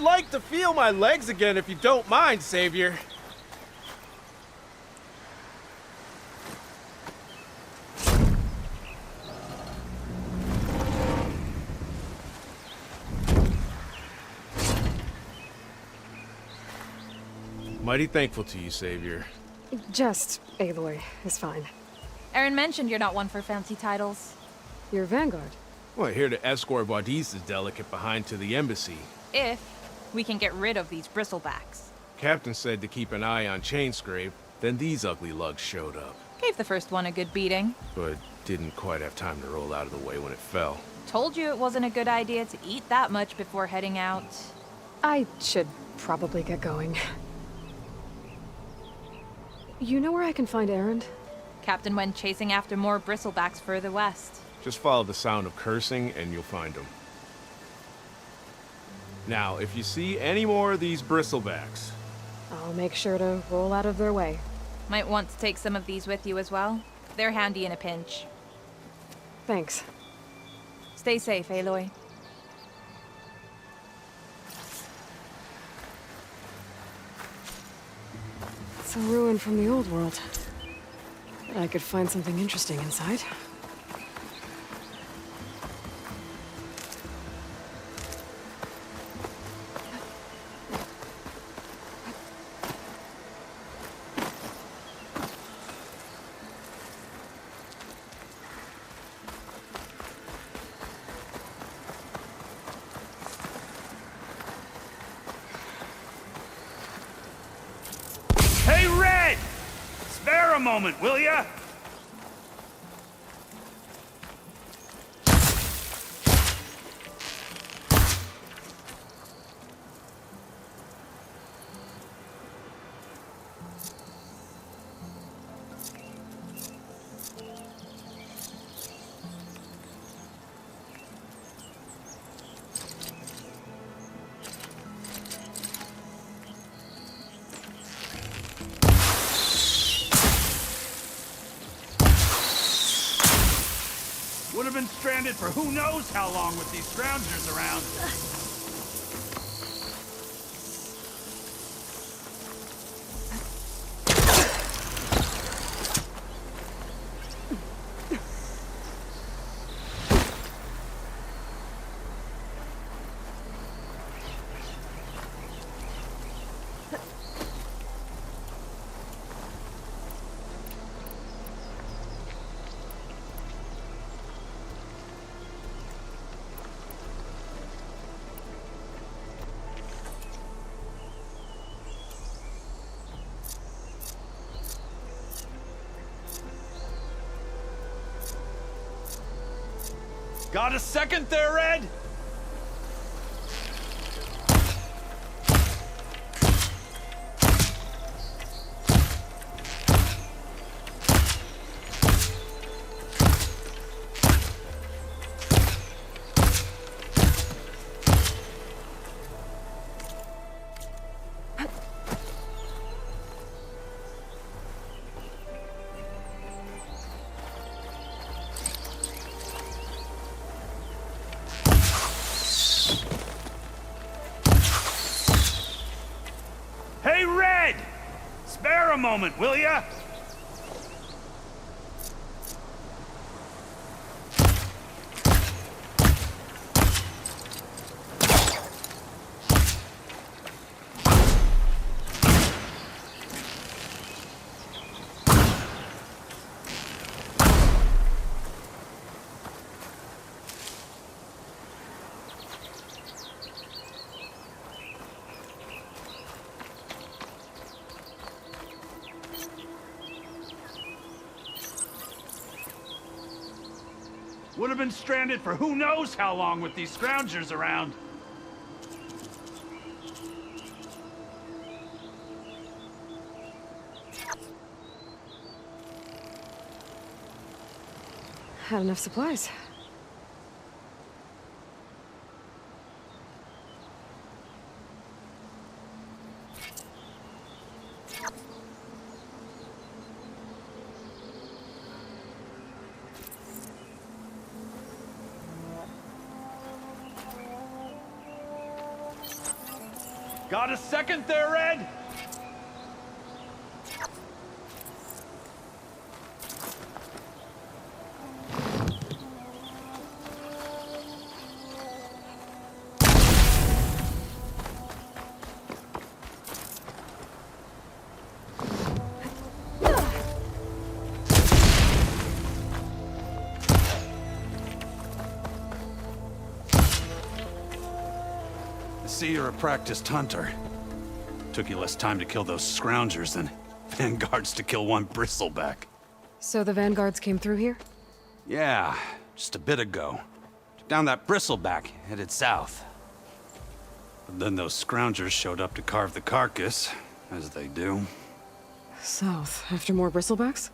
like to feel my legs again if you don't mind, Savior. Mighty thankful to you, Savior. Just Aloy is fine. Aaron mentioned you're not one for fancy titles. You're Vanguard. Well, here to escort Wadis' delicate behind to the embassy. If we can get rid of these bristlebacks. Captain said to keep an eye on Chainscrape, then these ugly lugs showed up. Gave the first one a good beating. But didn't quite have time to roll out of the way when it fell. Told you it wasn't a good idea to eat that much before heading out. I should probably get going. You know where I can find Aaron? Captain went chasing after more bristlebacks further west. Just follow the sound of cursing and you'll find him. Now, if you see any more of these bristlebacks... I'll make sure to roll out of their way. Might want to take some of these with you as well. They're handy in a pinch. Thanks. Stay safe, Aloy. It's a ruin from the old world. Bet I could find something interesting inside. Hey, Red! Spare a moment, will ya? Would have been stranded for who knows how long with these scroungers around. Got a second there, Red? Hey, Red! Spare a moment, will ya? Would have been stranded for who knows how long with these scroungers around. Had enough supplies. Got a second there, Red? I see you're a practiced hunter. Took you less time to kill those scroungers than vanguards to kill one bristleback. So the vanguards came through here? Yeah, just a bit ago. Took down that bristleback, headed south. But then those scroungers showed up to carve the carcass, as they do. South, after more bristlebacks?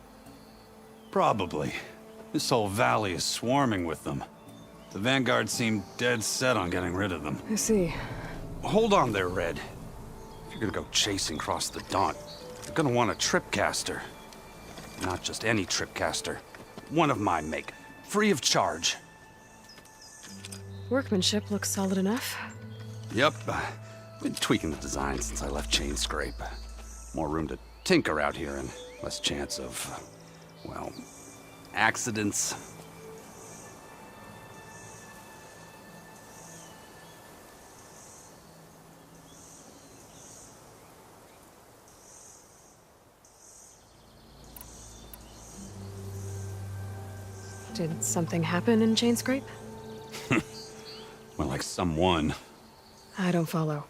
Probably. This whole valley is swarming with them. The vanguard seemed dead set on getting rid of them. I see. Hold on there, Red. If you're gonna go chasing across the Daunt, you're gonna want a tripcaster. Not just any tripcaster. One of my make. Free of charge. Workmanship looks solid enough. Yep. Been tweaking the design since I left Chain Scrape. More room to tinker out here and less chance of, well, accidents. Did something happen in Chain Scrape? Well, like someone. I don't follow.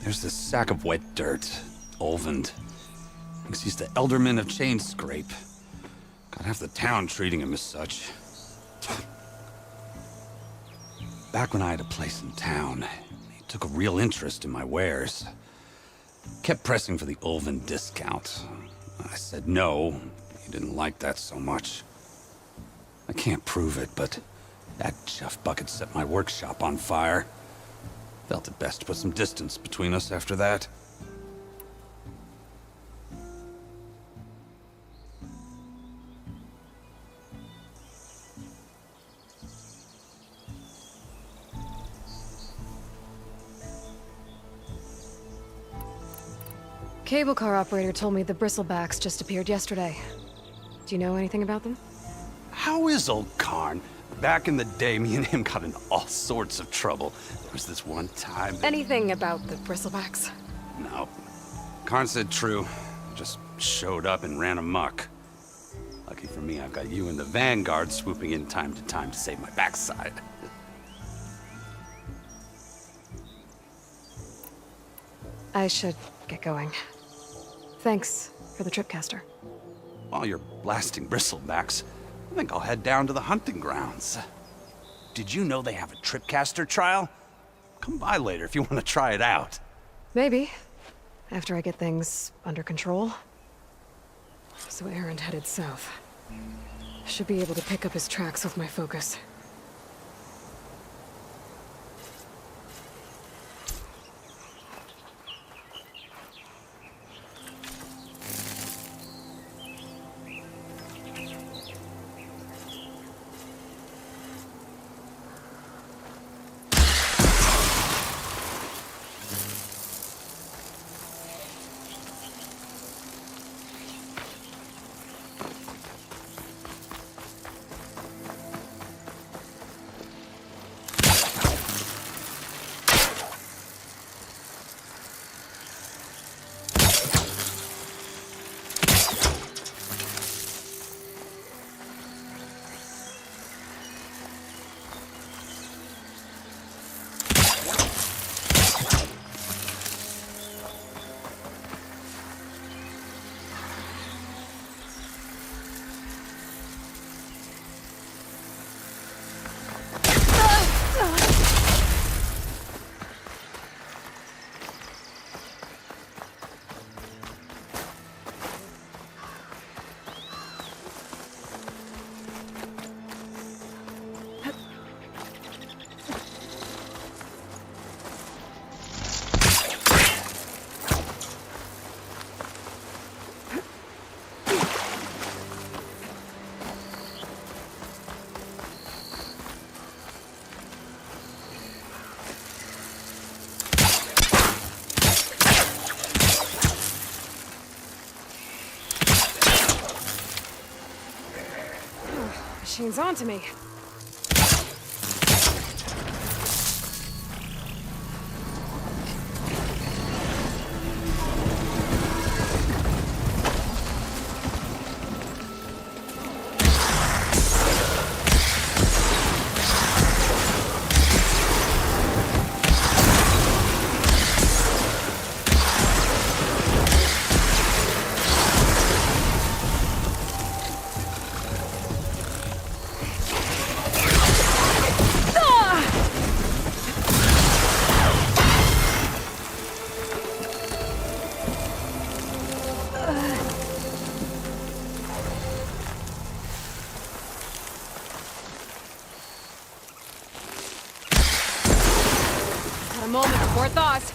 There's this sack of wet dirt. Olvend. Thinks he's the Elderman of Chain Scrape. Got half the town treating him as such. Back when I had a place in town, he took a real interest in my wares. Kept pressing for the Olvend discount. I said no. He didn't like that so much. I can't prove it, but that chuff bucket set my workshop on fire. Felt it best to put some distance between us after that. Cable car operator told me the bristlebacks just appeared yesterday. Do you know anything about them? How is old Karn? Back in the day, me and him got in all sorts of trouble. There was this one time... Anything about the bristlebacks? No. Karn said true. Just showed up and ran amok. Lucky for me, I've got you and the Vanguard swooping in time to save my backside. I should get going. Thanks for the tripcaster. While you're blasting bristlebacks, I think I'll head down to the hunting grounds. Did you know they have a tripcaster trial? Come by later if you want to try it out. Maybe. After I get things under control. So Aaron headed south. Should be able to pick up his tracks with my focus. Machine's onto me. A moment before thaws.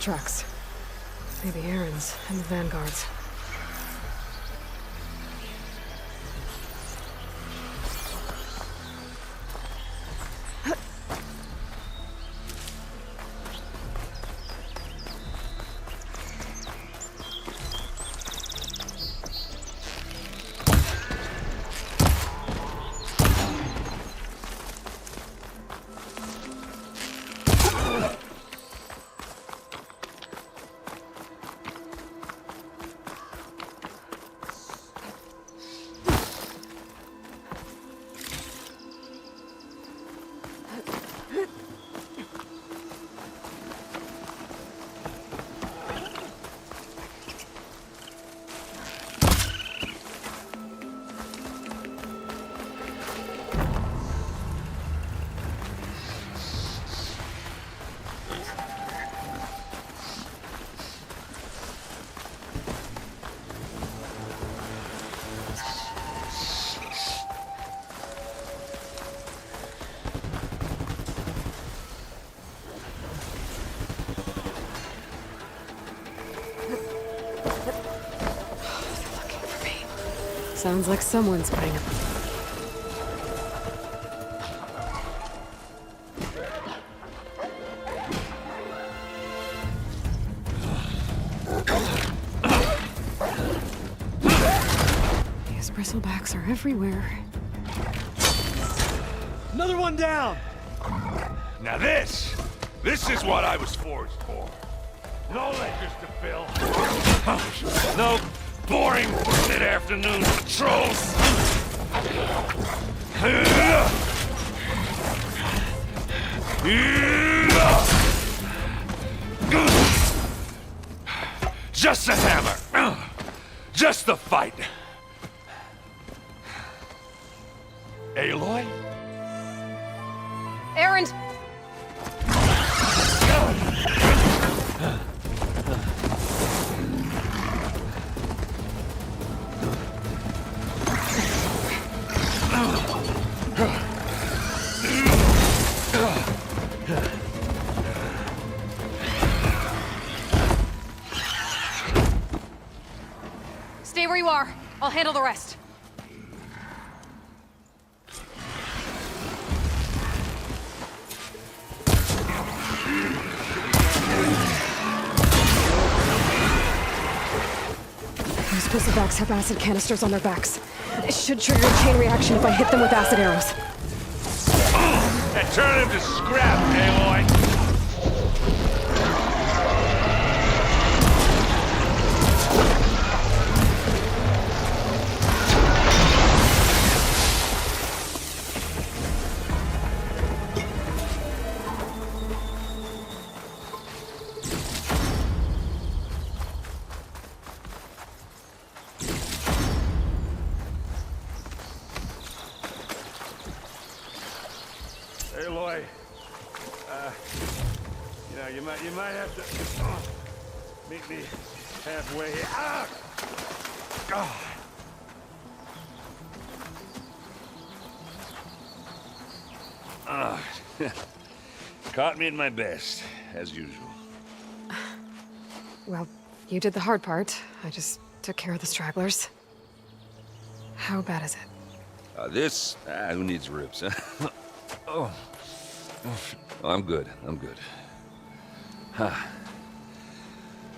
Trucks. Maybe Aaron's and the Vanguards. Sounds like someone's putting up. These bristlebacks are everywhere. Another one down! Now this is what I was forged for. No ledgers to fill. No boring mid-afternoon patrols. Just a hammer. Just the fight. Aloy? Aaron! Stay where you are. I'll handle the rest. Those pisslebacks have acid canisters on their backs. It should trigger a chain reaction if I hit them with acid arrows. And turn him to scrap, aloy! Aloy, you might have to meet me halfway here. Ah! God. Caught me at my best, as usual. Well, you did the hard part. I just took care of the stragglers. How bad is it? Who needs ribs? Oh. I'm good. Huh.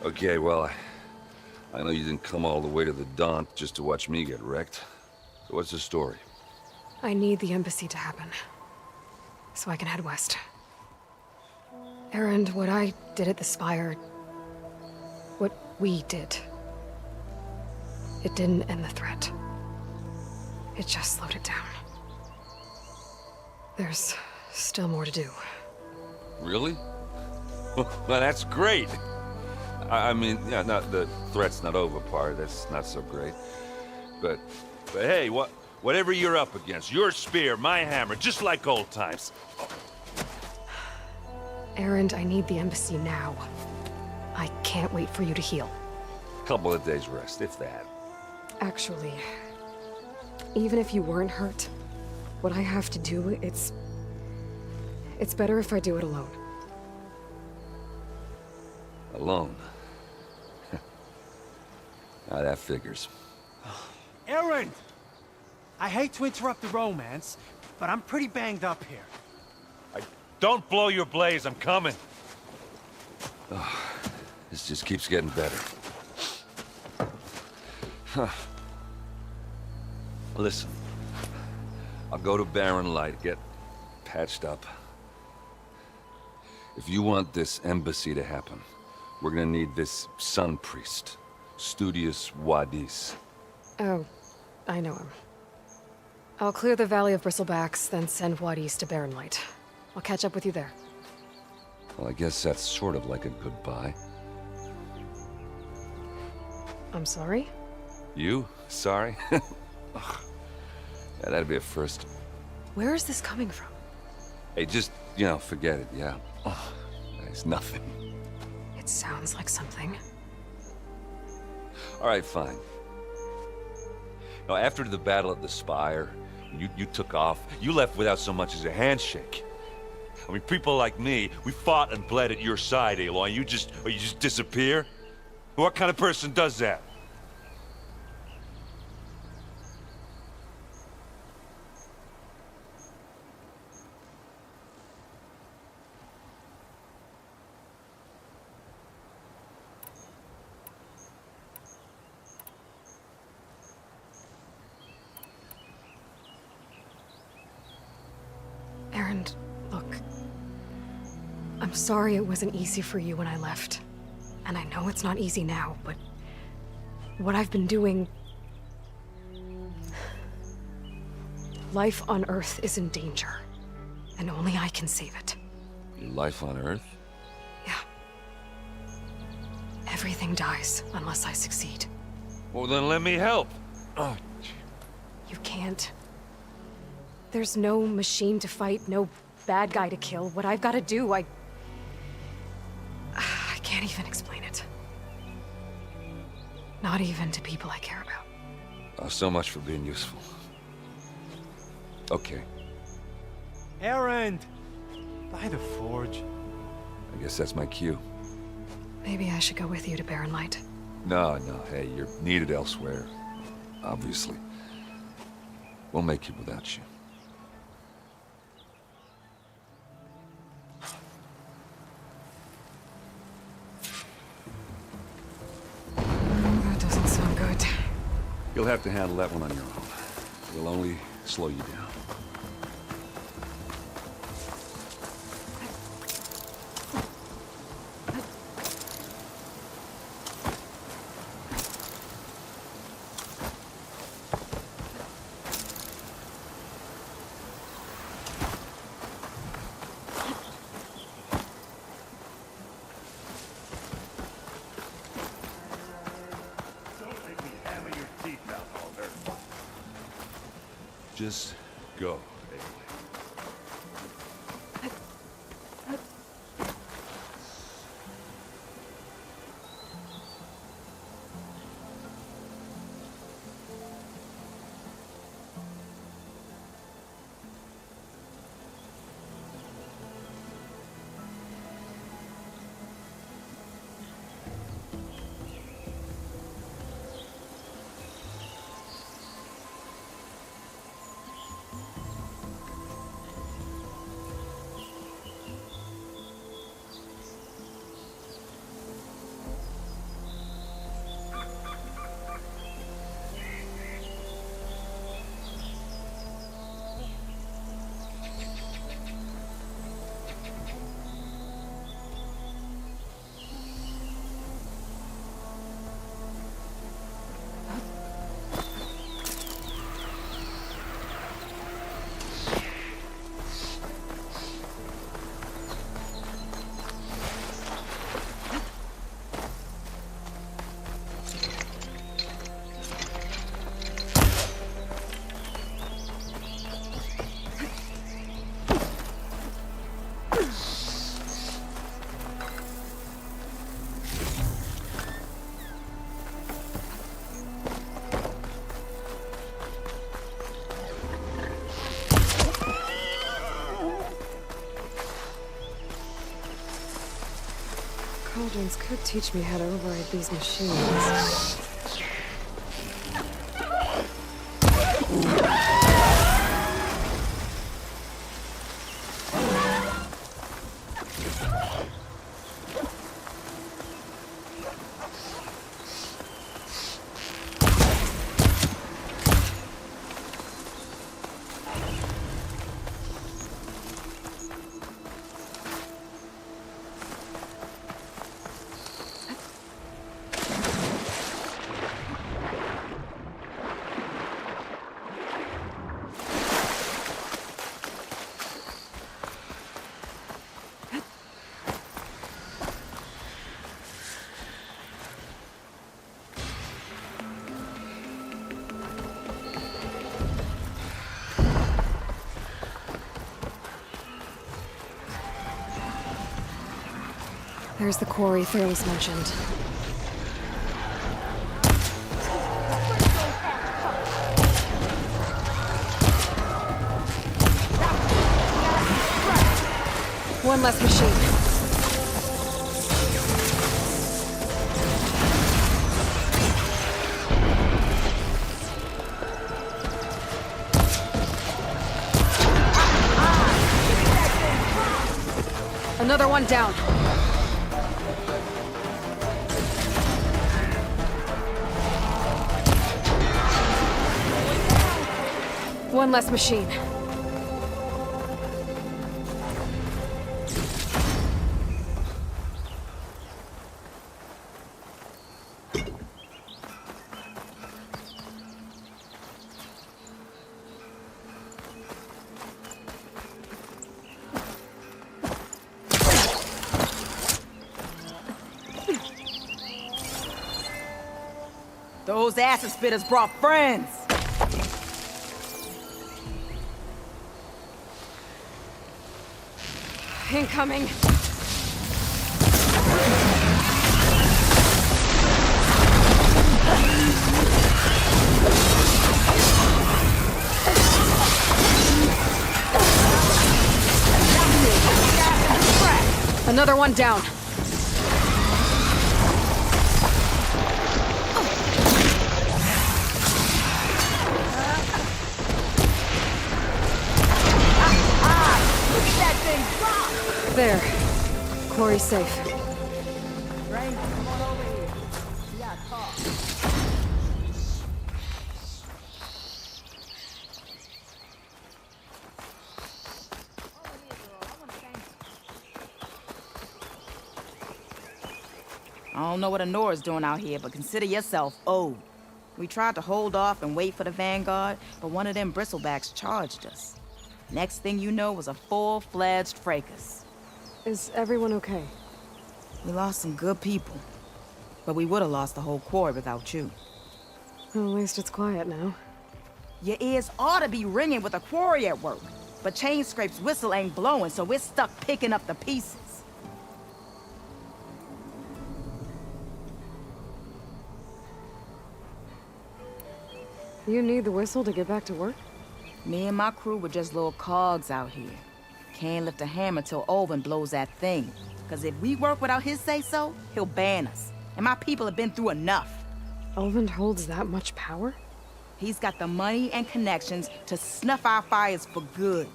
Okay, well, I know you didn't come all the way to the Daunt just to watch me get wrecked. So what's the story? I need the embassy to happen, so I can head west. Erend, what I did at the Spire, what we did, it didn't end the threat. It just slowed it down. There's still more to do. Really? Well, that's great. I mean, yeah, not the threat's not over part. That's not so great. But hey, whatever you're up against, your spear, my hammer, just like old times. Erend, I need the embassy now. I can't wait for you to heal. Couple of days rest, if that. Actually, even if you weren't hurt, what I have to do, it's better if I do it alone. Alone? Now that figures. Erend! I hate to interrupt the romance, but I'm pretty banged up here. Don't blow your blaze, I'm coming. Oh, this just keeps getting better. Huh. Listen, I'll go to Barren Light, get patched up. If you want this embassy to happen, we're gonna need this sun priest, Studious Wadis. Oh, I know him. I'll clear the Valley of Bristlebacks, then send Wadis to Barren Light. I'll catch up with you there. Well, I guess that's sort of like a goodbye. I'm sorry? You? Sorry? Ugh. Yeah, that'd be a first. Where is this coming from? Hey, just, forget it, yeah? Oh, it's nothing. It sounds like something. All right, fine. Now, after the battle at the Spire, you took off, you left without so much as a handshake. I mean, people like me, we fought and bled at your side, Aloy, you just disappear? What kind of person does that? Erend, look. I'm sorry it wasn't easy for you when I left. And I know it's not easy now, but what I've been doing... Life on Earth is in danger, and only I can save it. Life on Earth? Yeah. Everything dies unless I succeed. Well, then let me help. Oh, You can't. There's no machine to fight, no bad guy to kill. What I've got to do, I can't even explain it. Not even to people I care about. oh, so much for being useful. Okay. Erend! By the forge. I guess that's my cue. Maybe I should go with you to Barren Light. No, hey, you're needed elsewhere. Obviously. We'll make it without you. That doesn't sound good. You'll have to handle that one on your own. We'll only slow you down. Just go, Aloy. Cauldrons could teach me how to override these machines. There's the quarry Thales mentioned. One less machine. Another one down. One less machine. Those acid spitters brought friends. Incoming. Another one down. Look at that thing drop! There. Quarry's safe. Rain, come on over here. We gotta talk. I don't know what Honora's doing out here, but consider yourself owed. We tried to hold off and wait for the Vanguard, but one of them bristlebacks charged us. Next thing you know was a full-fledged fracas. Is everyone okay? We lost some good people, but we would have lost the whole quarry without you. Well, at least it's quiet now. Your ears ought to be ringing with a quarry at work, but Chain Scrape's whistle ain't blowing, so we're stuck picking up the pieces. You need the whistle to get back to work? Me and my crew were just little cogs out here. Can't lift a hammer till Olvin blows that thing. Cause if we work without his say-so, he'll ban us. And my people have been through enough. Elvin holds that much power? He's got the money and connections to snuff our fires for good.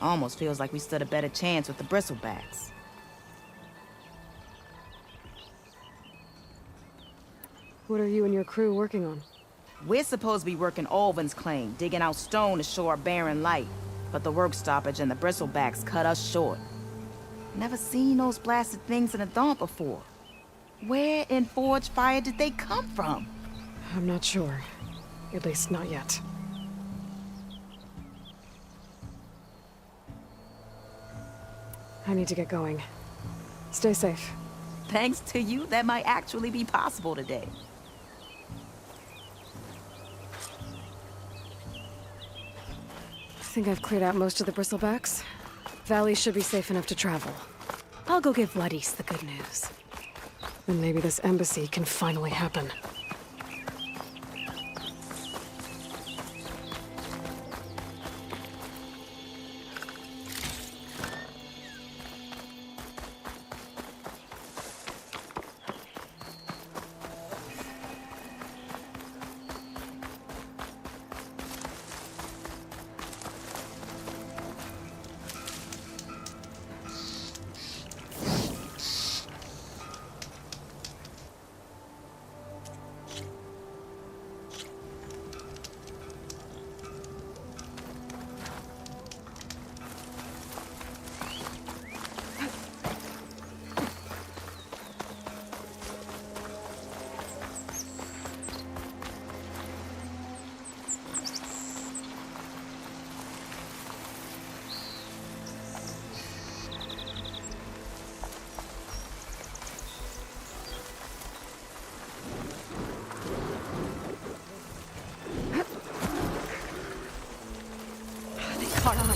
Almost feels like we stood a better chance with the bristlebacks. What are you and your crew working on? We're supposed to be working Olvin's claim, digging out stone to show our barren light. But the work stoppage and the bristlebacks cut us short. Never seen those blasted things in a dump before. Where in Forge Fire did they come from? I'm not sure. At least not yet. I need to get going. Stay safe. Thanks to you, that might actually be possible today. I think I've cleared out most of the bristlebacks. Valley should be safe enough to travel. I'll go give Wadis the good news. And maybe this embassy can finally happen. Caught on.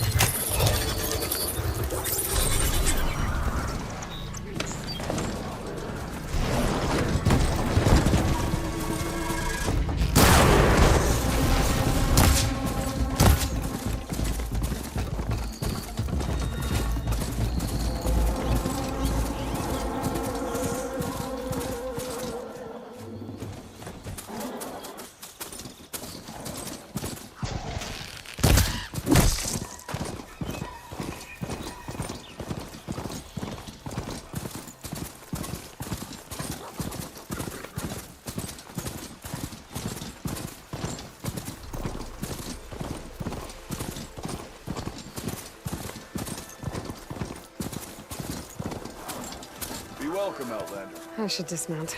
Welcome, Outlander. I should dismount.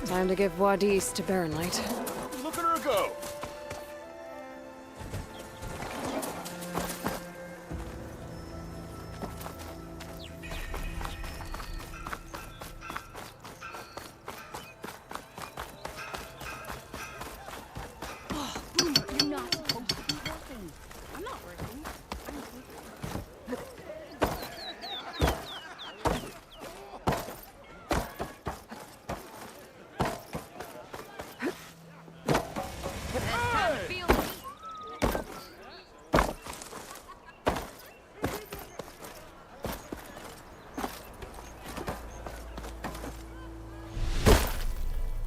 Time to give Wadis to Barren Light. Look at her go!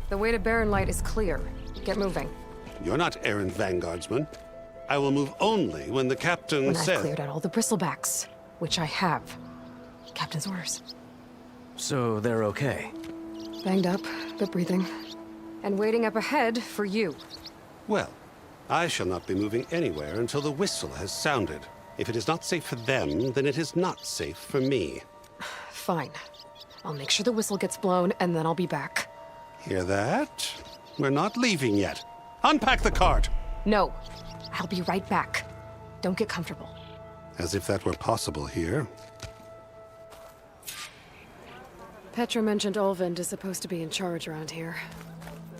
The way to Barren Light is clear. Get moving. You're not errand vanguardsman. I will move only when the captain When says... I've cleared out all the bristlebacks, which I have. Captain's orders. So they're okay? Banged up, but breathing. And waiting up ahead for you. Well, I shall not be moving anywhere until the whistle has sounded. If it is not safe for them, then it is not safe for me. Fine. I'll make sure the whistle gets blown, and then I'll be back. Hear that? We're not leaving yet. Unpack the cart! No. I'll be right back. Don't get comfortable. As if that were possible here. Petra mentioned Olvind is supposed to be in charge around here.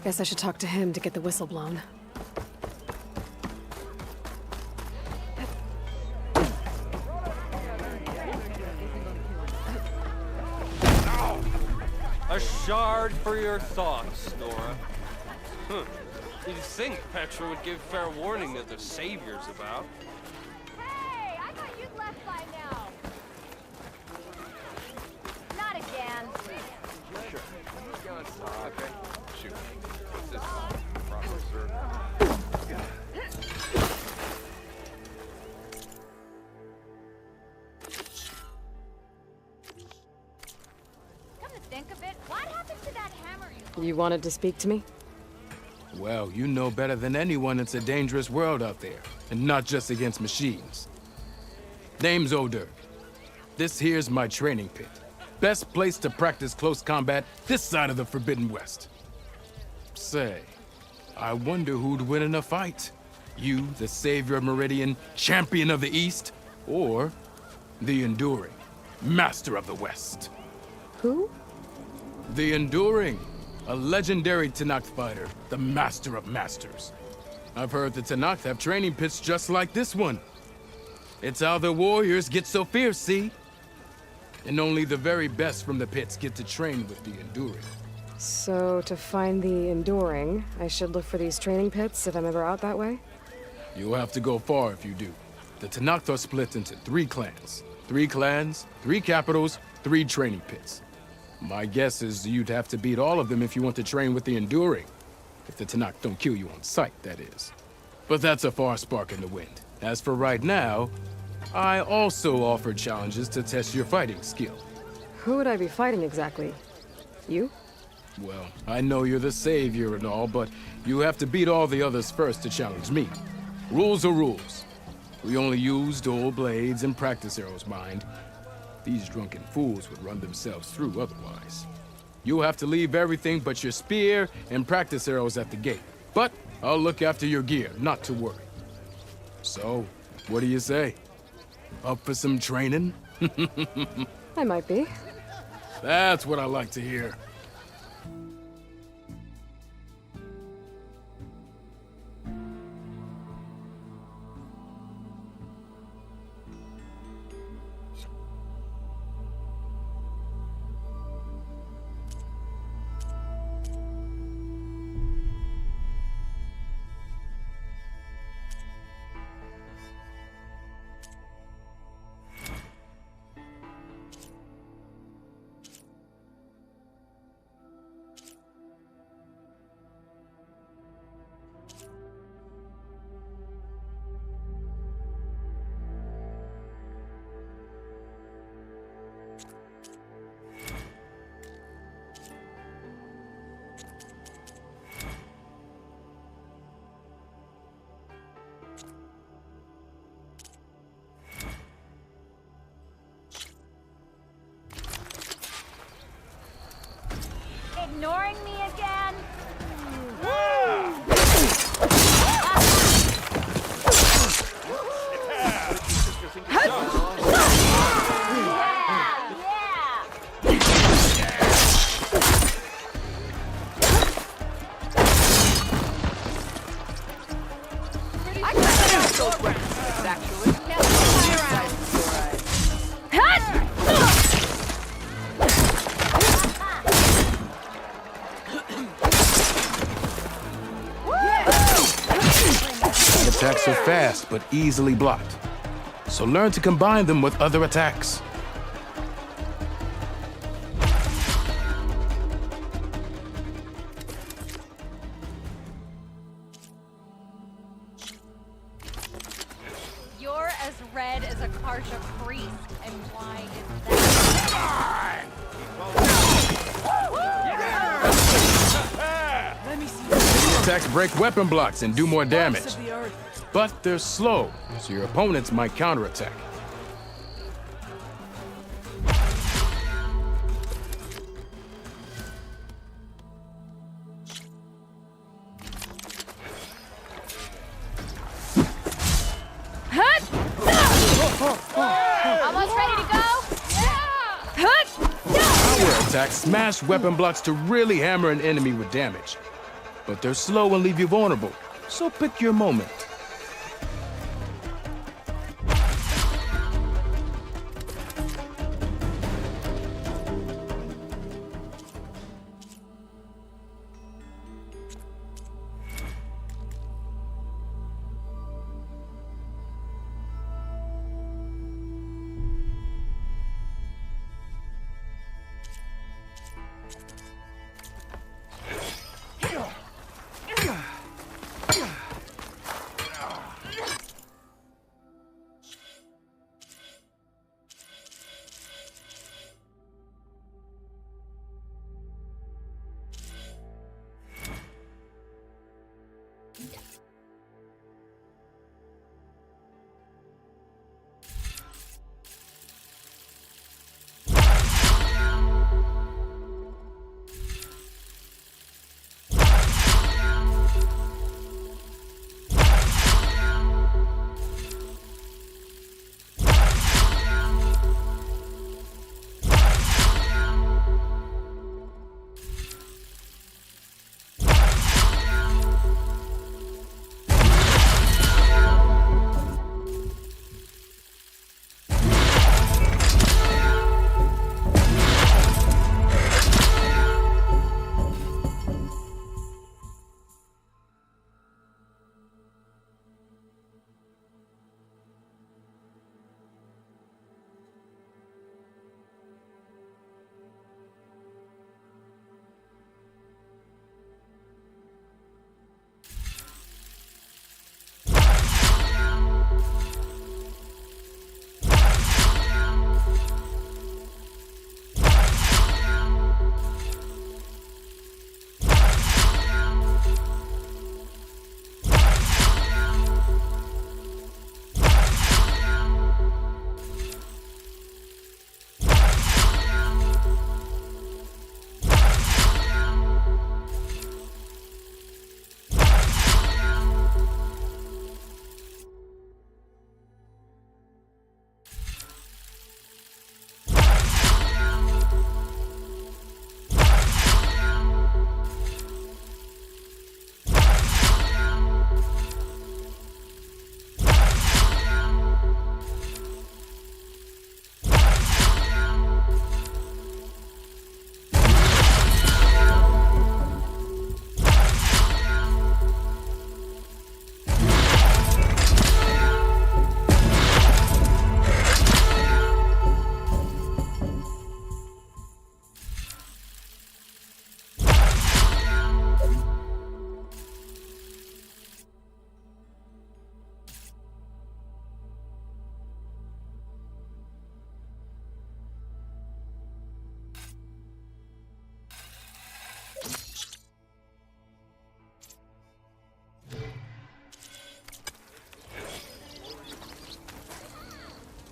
Guess I should talk to him to get the whistle blown. A shard for your thoughts, Nora. You'd think Petra would give fair warning that the Savior's about. Hey, I thought you'd left by now. Not again. Sure. Okay. Shoot. What's this? Proper serve. Come to think of it, what happened to that hammer you... You wanted to speak to me? Well, you know better than anyone it's a dangerous world out there, and not just against machines. Name's Odur. This here's my training pit. Best place to practice close combat this side of the Forbidden West. Say, I wonder who'd win in a fight. You, the savior of Meridian, champion of the East, or the Enduring, master of the West. Who? The Enduring, a legendary Tenakth fighter, the master of masters. I've heard the Tenakth have training pits just like this one. It's how the warriors get so fierce, see? And only the very best from the pits get to train with the Enduring. So, to find the Enduring, I should look for these training pits if I'm ever out that way? You'll have to go far if you do. The Tenakth are split into 3 clans. 3 clans, 3 capitals, 3 training pits. My guess is you'd have to beat all of them if you want to train with the Enduring. If the Tenakth don't kill you on sight, that is. But that's a far spark in the wind. As for right now, I also offer challenges to test your fighting skill. Who would I be fighting exactly? You? Well, I know you're the savior and all, but you have to beat all the others first to challenge me. Rules are rules. We only use dual blades and practice arrows, mind. These drunken fools would run themselves through otherwise. You'll have to leave everything but your spear and practice arrows at the gate. But I'll look after your gear, not to worry. So, what do you say? Up for some training? I might be. That's what I like to hear. Ignoring me again? Attacks are fast, but easily blocked. So learn to combine them with other attacks. attacks break weapon blocks and do more damage. But they're slow, so your opponents might counterattack. Almost ready to go? Power attacks smash weapon blocks to really hammer an enemy with damage. But they're slow and leave you vulnerable, so pick your moment.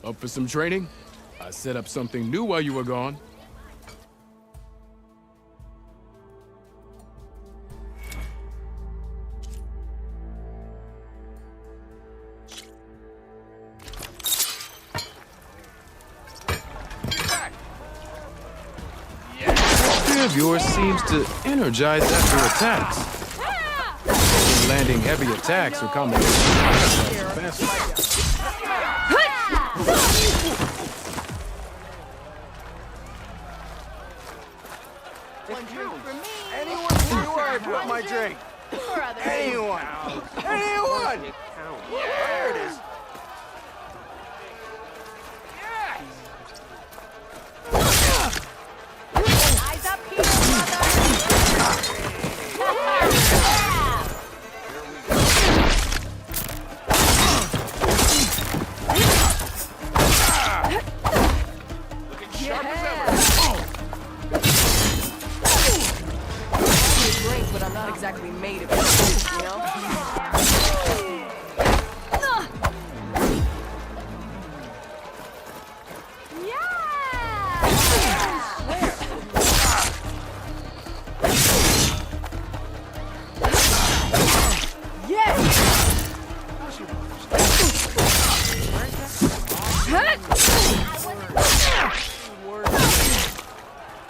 Up for some training? I set up something new while you were gone. Fear of yours seems to energize after attacks. Landing heavy attacks or combinations. Anyone for you or I put my drink? Anyone! Anyone! There it is. Eyes up here, Looking sharp as ever. Great, but I'm not exactly exactly made of it, you know?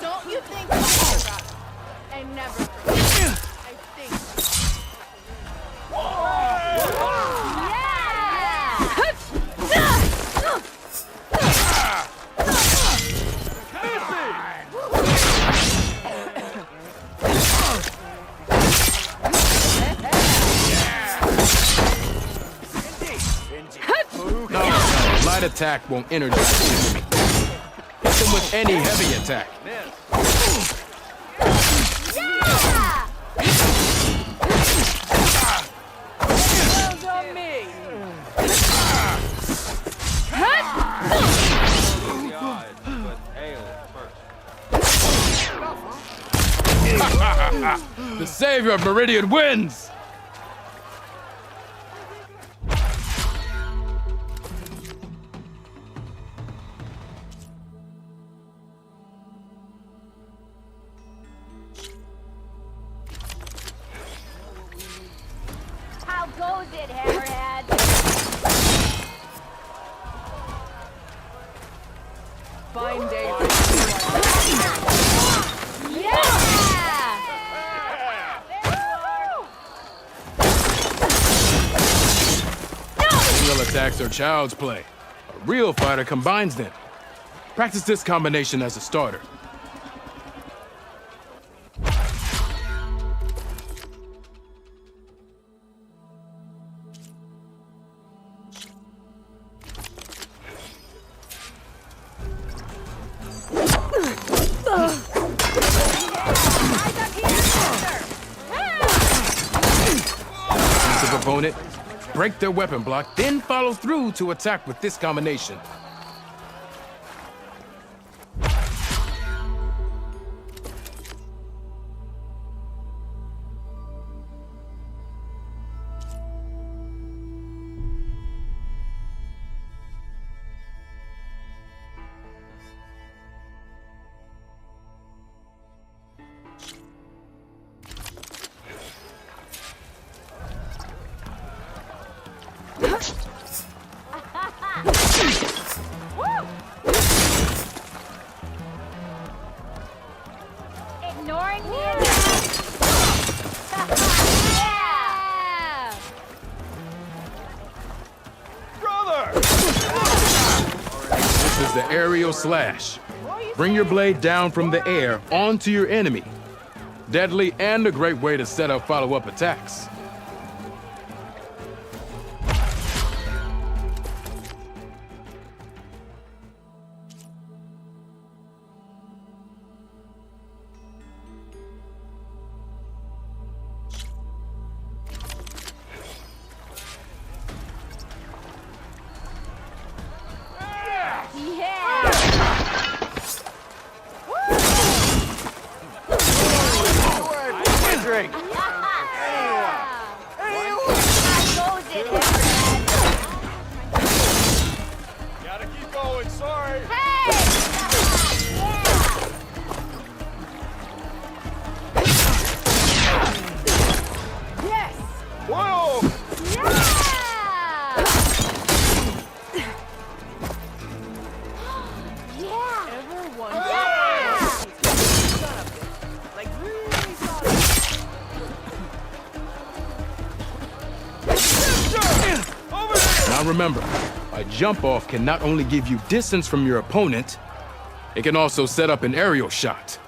Don't you think about it? And never forget. I think. No, light attack won't energize him. Hit them with any heavy attack. The savior of Meridian wins! How goes it, Hammerhead? Fine day. Real attacks are child's play. A real fighter combines them. Practice this combination as a starter. Defensive opponent, break their weapon block, then follow through to attack with this combination. Ignoring me? Yeah! Brother! This is the aerial slash. Bring your blade down from the air onto your enemy. Deadly and a great way to set up follow-up attacks. Drink. Gotta keep going, sorry. Yes! Whoa! Now remember, a jump off can not only give you distance from your opponent, it can also set up an aerial shot.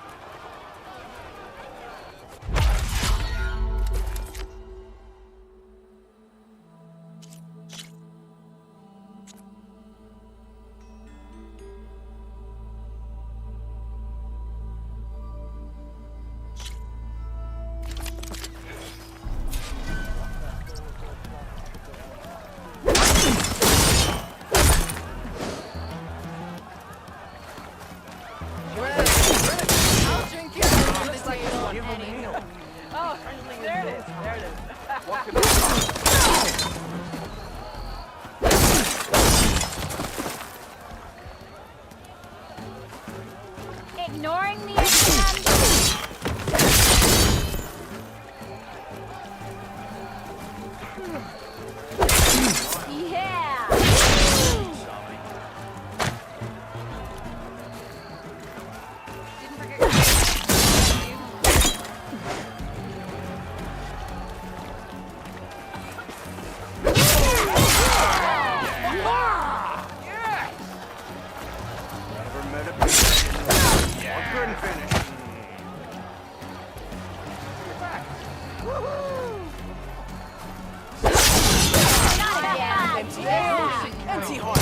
There it is. There it is. What can Ignoring me again. Yeah. Didn't forget. Never met a bitch. Yeah. Couldn't finish. Empty heart.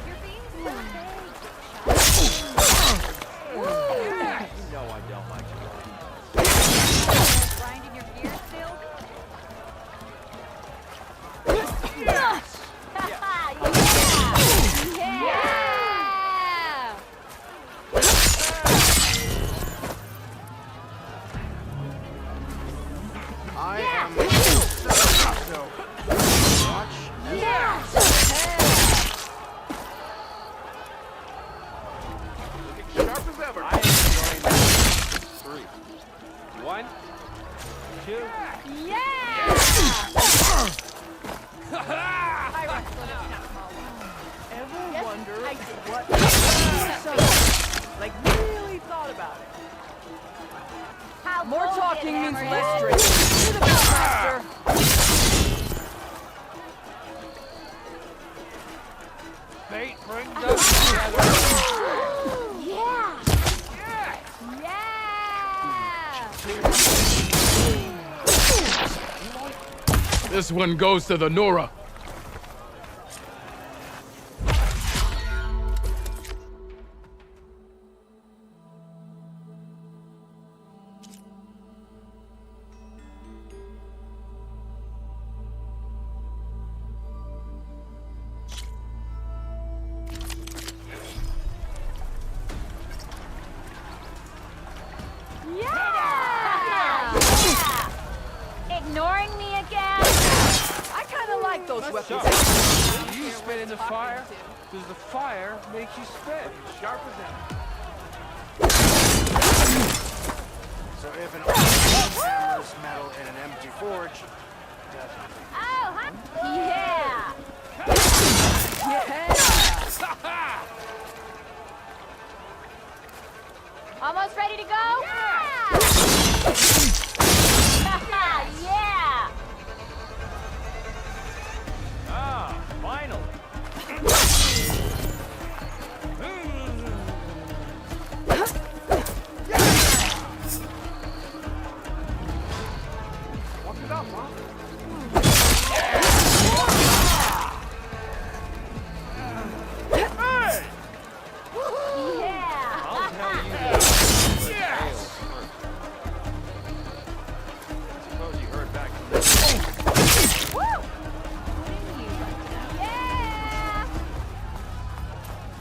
You're being so vague. No, I don't like Grinding your gears still? Yeah! I am so watch looking sharp as ever. I am enjoying this. 3, 1, 2. Yeah! Ever wonder what like really thought about it? How More cold talking it means ever less is. drinking. Do the best, master. Fate brings us together. Yeah! Yeah! This one goes to the Nora. Ignoring me again? I kind of like those weapons. When you spit in the fire, does the fire make you spit? Sharp as ever. So if an old hammers metal in an empty forge, doesn't. Oh, huh? Yeah! Almost ready to go? Yeah! Yeah! Ah, finally. Walk it up, huh? Yeah! I'll tell you this. Yes! I suppose you heard back from this. Woo! Yeah!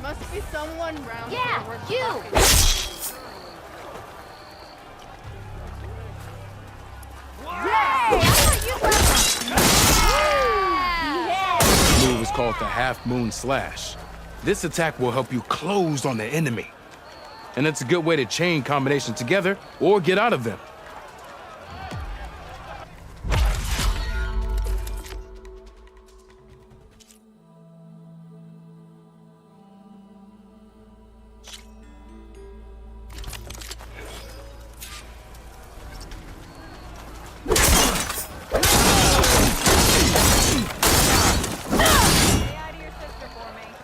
Must be someone round here Yeah, worth you! talking to. This move is called the Half Moon Slash. This attack will help you close on the enemy. And it's a good way to chain combinations together or get out of them.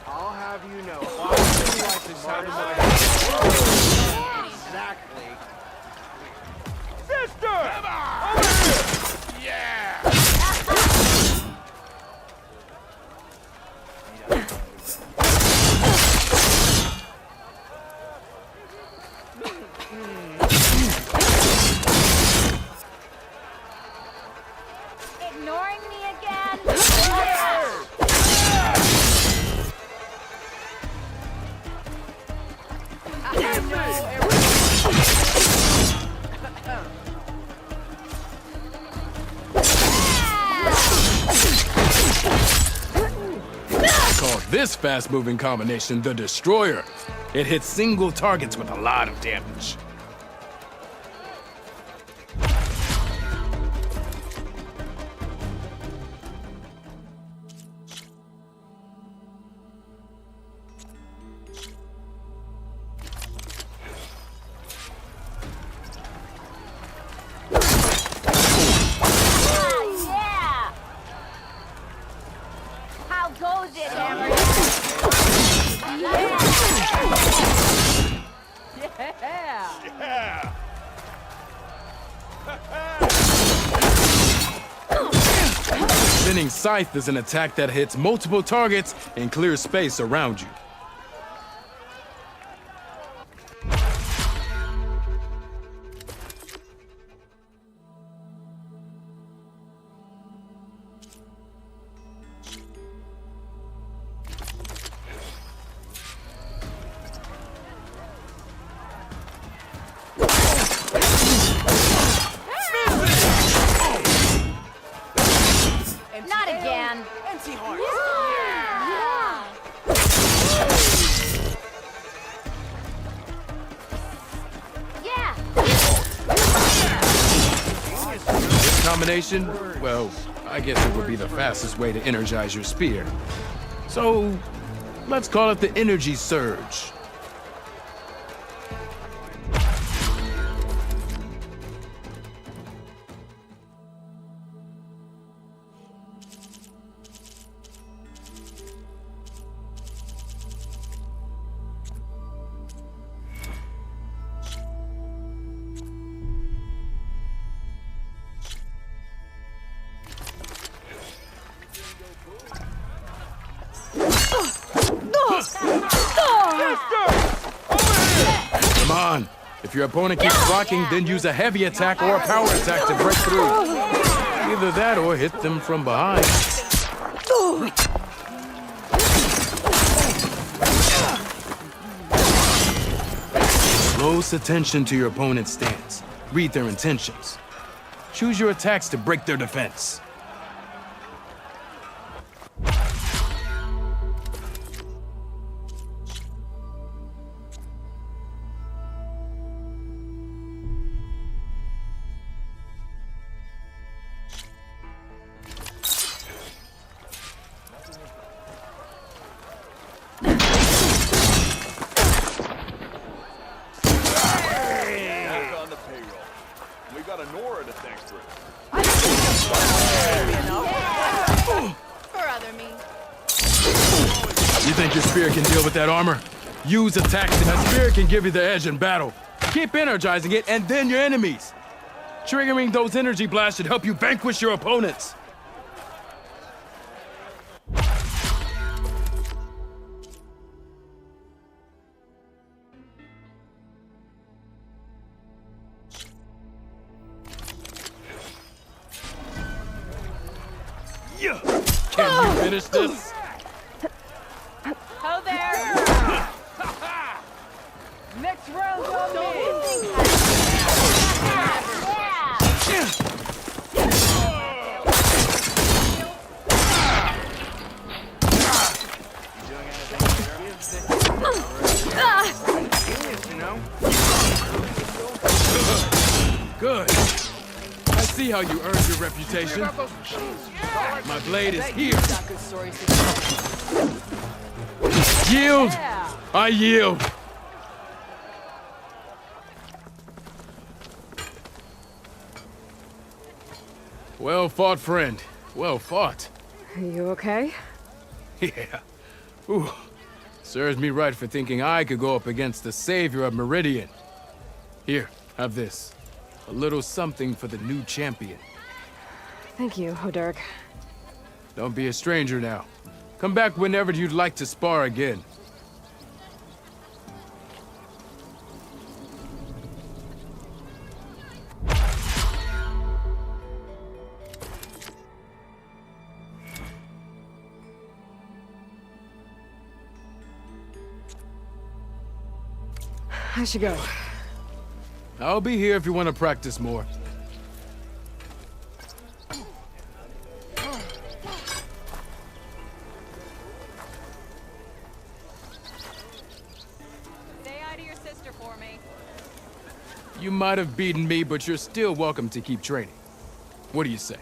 I'll have you know. I feel like this out of my head. Exactly. I call this fast-moving combination the Destroyer. It hits single targets with a lot of damage. Spinning Scythe is an attack that hits multiple targets and clears space around you. Not again. Empty heart. Yeah. This combination, well, I guess it would be the fastest way to energize your spear. So, let's call it the Energy Surge. Come on. If your opponent keeps blocking, then use a heavy attack or a power attack to break through. Either that or hit them from behind. Close attention to your opponent's stance. Read their intentions. Choose your attacks to break their defense. For other me. You think your spear can deal with that armor? Use attacks, and that spear can give you the edge in battle. Keep energizing it, and then your enemies. Triggering those energy blasts should help you vanquish your opponents. Yeah. Can you finish this? Ho there. Next round on me. Good. I see how you earned your reputation. My blade is here. Yield! I yield! Well fought, friend. Well fought. Are you okay? Yeah. Ooh. Serves me right for thinking I could go up against the savior of Meridian. Here, have this. A little something for the new champion. Thank you, Hodurg. Don't be a stranger now. Come back whenever you'd like to spar again. I should go. I'll be here if you want to practice more. Say hi to your sister for me. You might have beaten me, but you're still welcome to keep training. What do you say?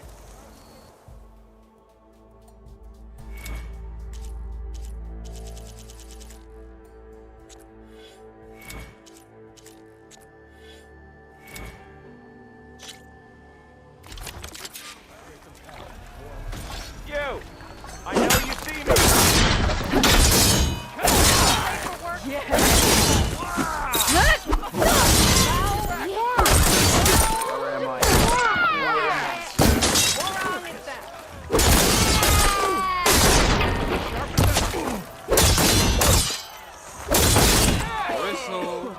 You! I know you see me! Where am I? Bristle.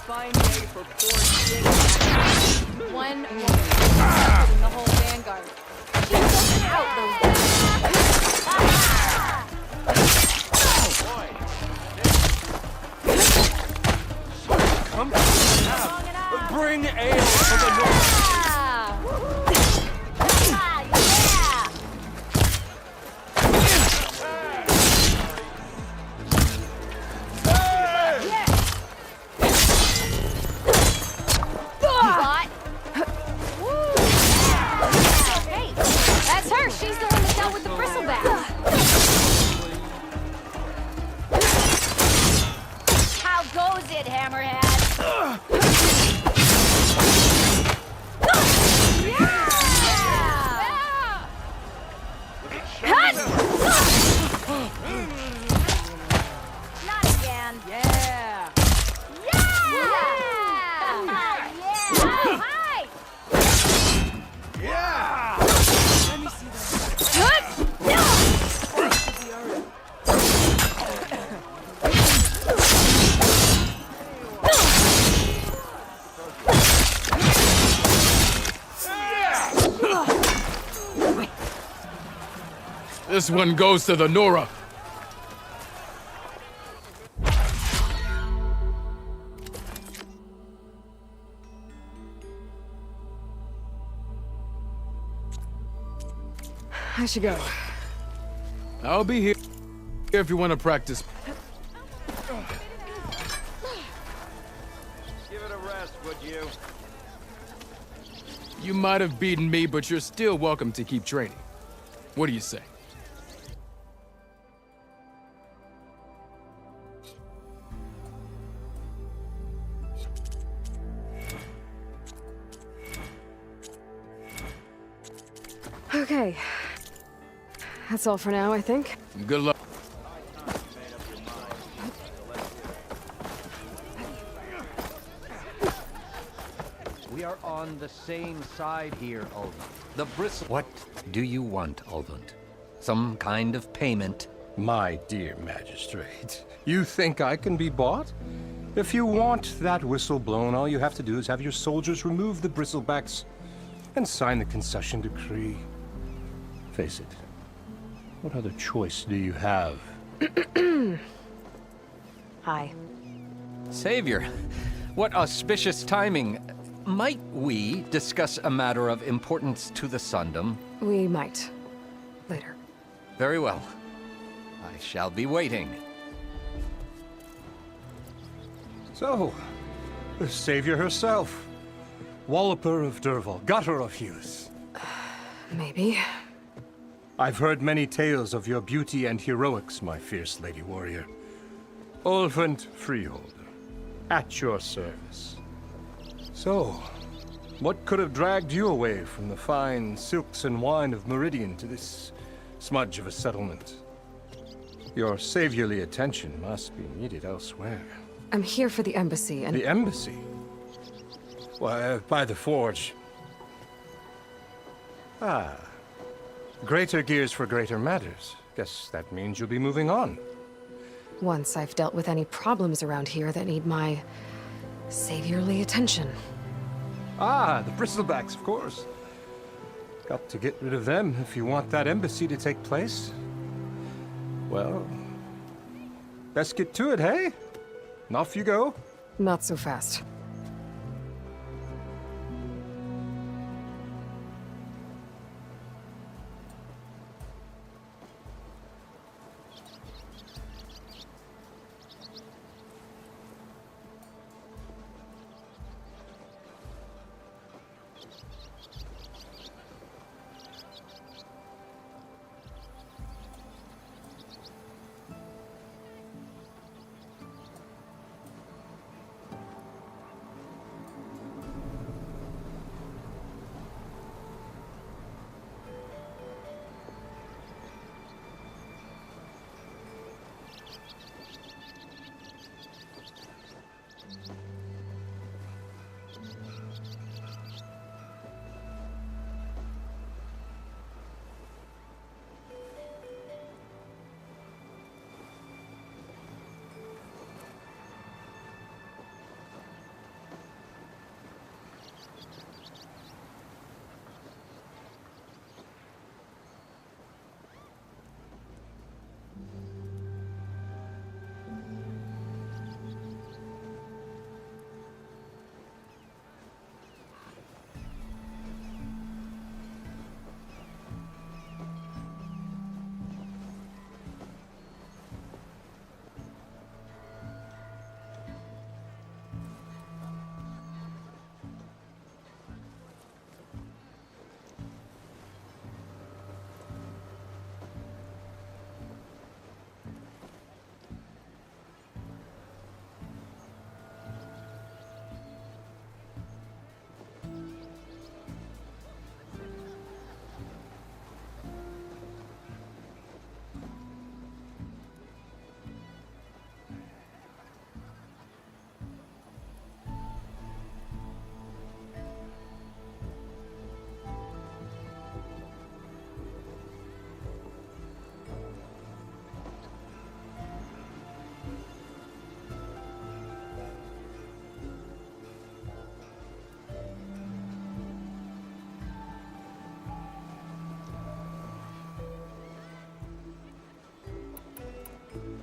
Fine day for poor shit. One woman in the whole vanguard. She took out those. Come now. Bring ale to the north. Hey, that's her. She's the one that dealt with the bristlebacks. How goes it, Hammerhead? Not again. Yeah! Hi! This one goes to the Nora. I should go. I'll be here if you want to practice. Give it a rest, would you? You might have beaten me, but you're still welcome to keep training. What do you say? Okay. That's all for now, I think. Good luck. We are on the same side here, Ulvund. The bristle... What do you want, Ulvund? Some kind of payment? My dear magistrate, you think I can be bought? If you want that whistle blown, all you have to do is have your soldiers remove the bristlebacks and sign the concession decree. Face it, what other choice do you have? Hi. Savior, what auspicious timing. Might we discuss a matter of importance to the Sundom? We might. Later. Very well. I shall be waiting. So, the savior herself. Walloper of Derval, gutter of youth. Maybe. I've heard many tales of your beauty and heroics, my fierce lady warrior. Ulvund Freeholder, at your service. So, what could have dragged you away from the fine silks and wine of Meridian to this smudge of a settlement? Your saviorly attention must be needed elsewhere. I'm here for the embassy and... The embassy? Why, by the forge. Ah. Greater gears for greater matters. Guess that means you'll be moving on. Once I've dealt with any problems around here that need my saviorly attention. Ah, the bristlebacks, of course. Got to get rid of them if you want that embassy to take place. Well, best get to it, hey? And off you go. Not so fast.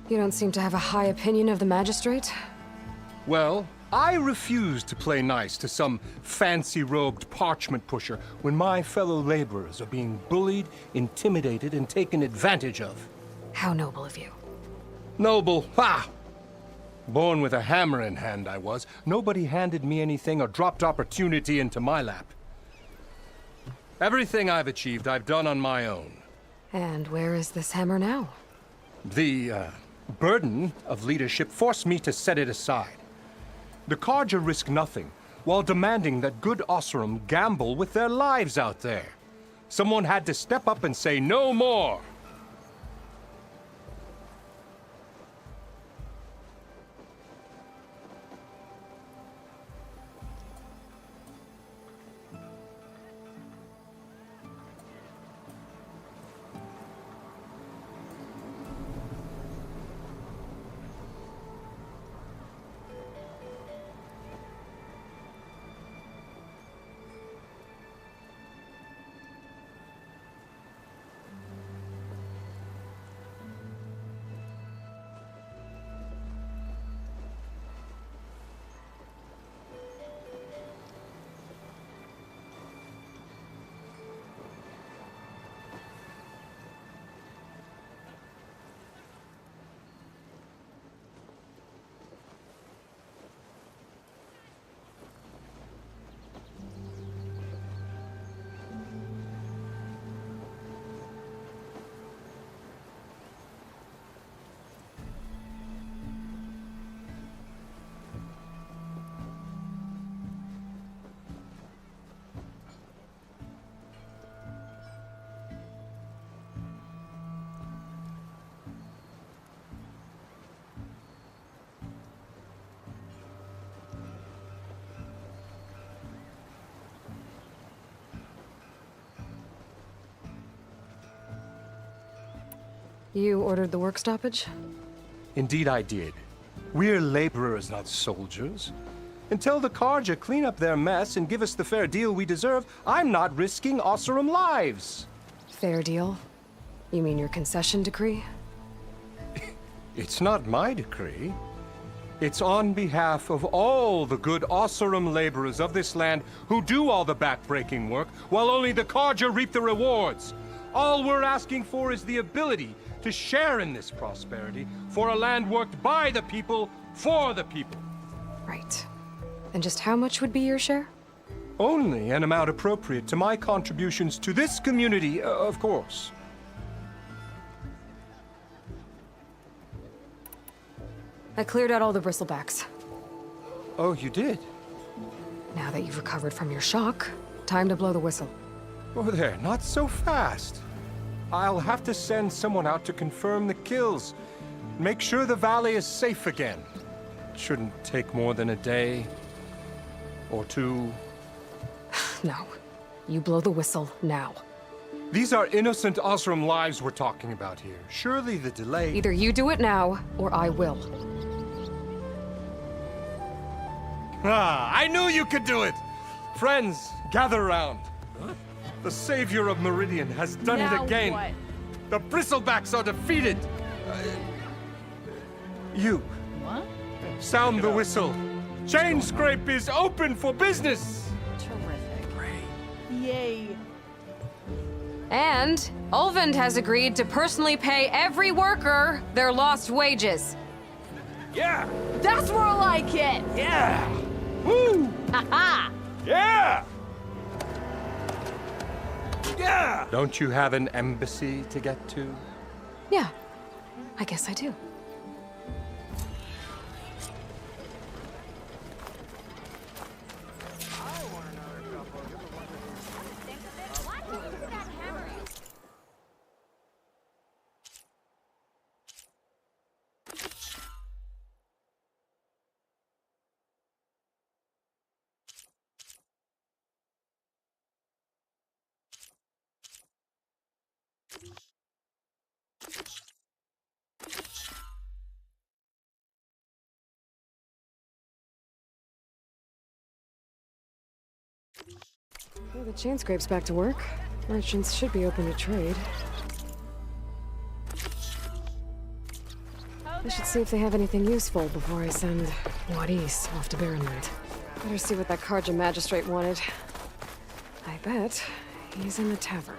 You don't seem to have a high opinion of the magistrate? Well, I refuse to play nice to some fancy-robed parchment pusher when my fellow laborers are being bullied, intimidated, and taken advantage of. How noble of you. Noble, ha! Born with a hammer in hand, I was. Nobody handed me anything or dropped opportunity into my lap. Everything I've achieved, I've done on my own. And where is this hammer now? The, burden of leadership forced me to set it aside. The Carja risk nothing, while demanding that good Osseram gamble with their lives out there. Someone had to step up and say no more. You ordered the work stoppage? Indeed I did. We're laborers, not soldiers. Until the Carja clean up their mess and give us the fair deal we deserve, I'm not risking Oseram lives. Fair deal? You mean your concession decree? It's not my decree. It's on behalf of all the good Oseram laborers of this land who do all the backbreaking work, while only the Carja reap the rewards. All we're asking for is the ability to share in this prosperity for a land worked by the people, for the people. Right. And just how much would be your share? Only an amount appropriate to my contributions to this community, of course. I cleared out all the bristlebacks. Oh, you did? Now that you've recovered from your shock, time to blow the whistle. Oh, there, not so fast. I'll have to send someone out to confirm the kills. Make sure the valley is safe again. It shouldn't take more than a day. Or two. No. You blow the whistle now. These are innocent Osram lives we're talking about here. Surely the delay... Either you do it now, or I will. Ah, I knew you could do it! Friends, gather around. The savior of Meridian has done it again. What? The bristlebacks are defeated. You. What? Sound the whistle. Chain Scrape is open for business. Terrific. Yay. And Ulvund has agreed to personally pay every worker their lost wages. Yeah! That's more like it! Yeah! Woo! Ha-ha! Yeah! Yeah! Don't you have an embassy to get to? Yeah, I guess I do. Well, the chain scrape's back to work. Merchants should be open to trade. I should see if they have anything useful before I send Wadis off to Barrenland. Better see what that Carja magistrate wanted. I bet he's in the tavern.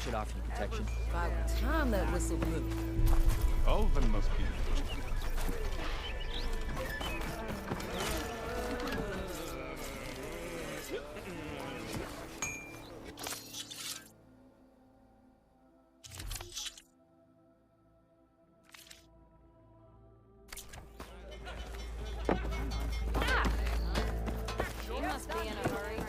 should offer you protection. About time that whistle blew. Ulvin must be. He must be in a hurry.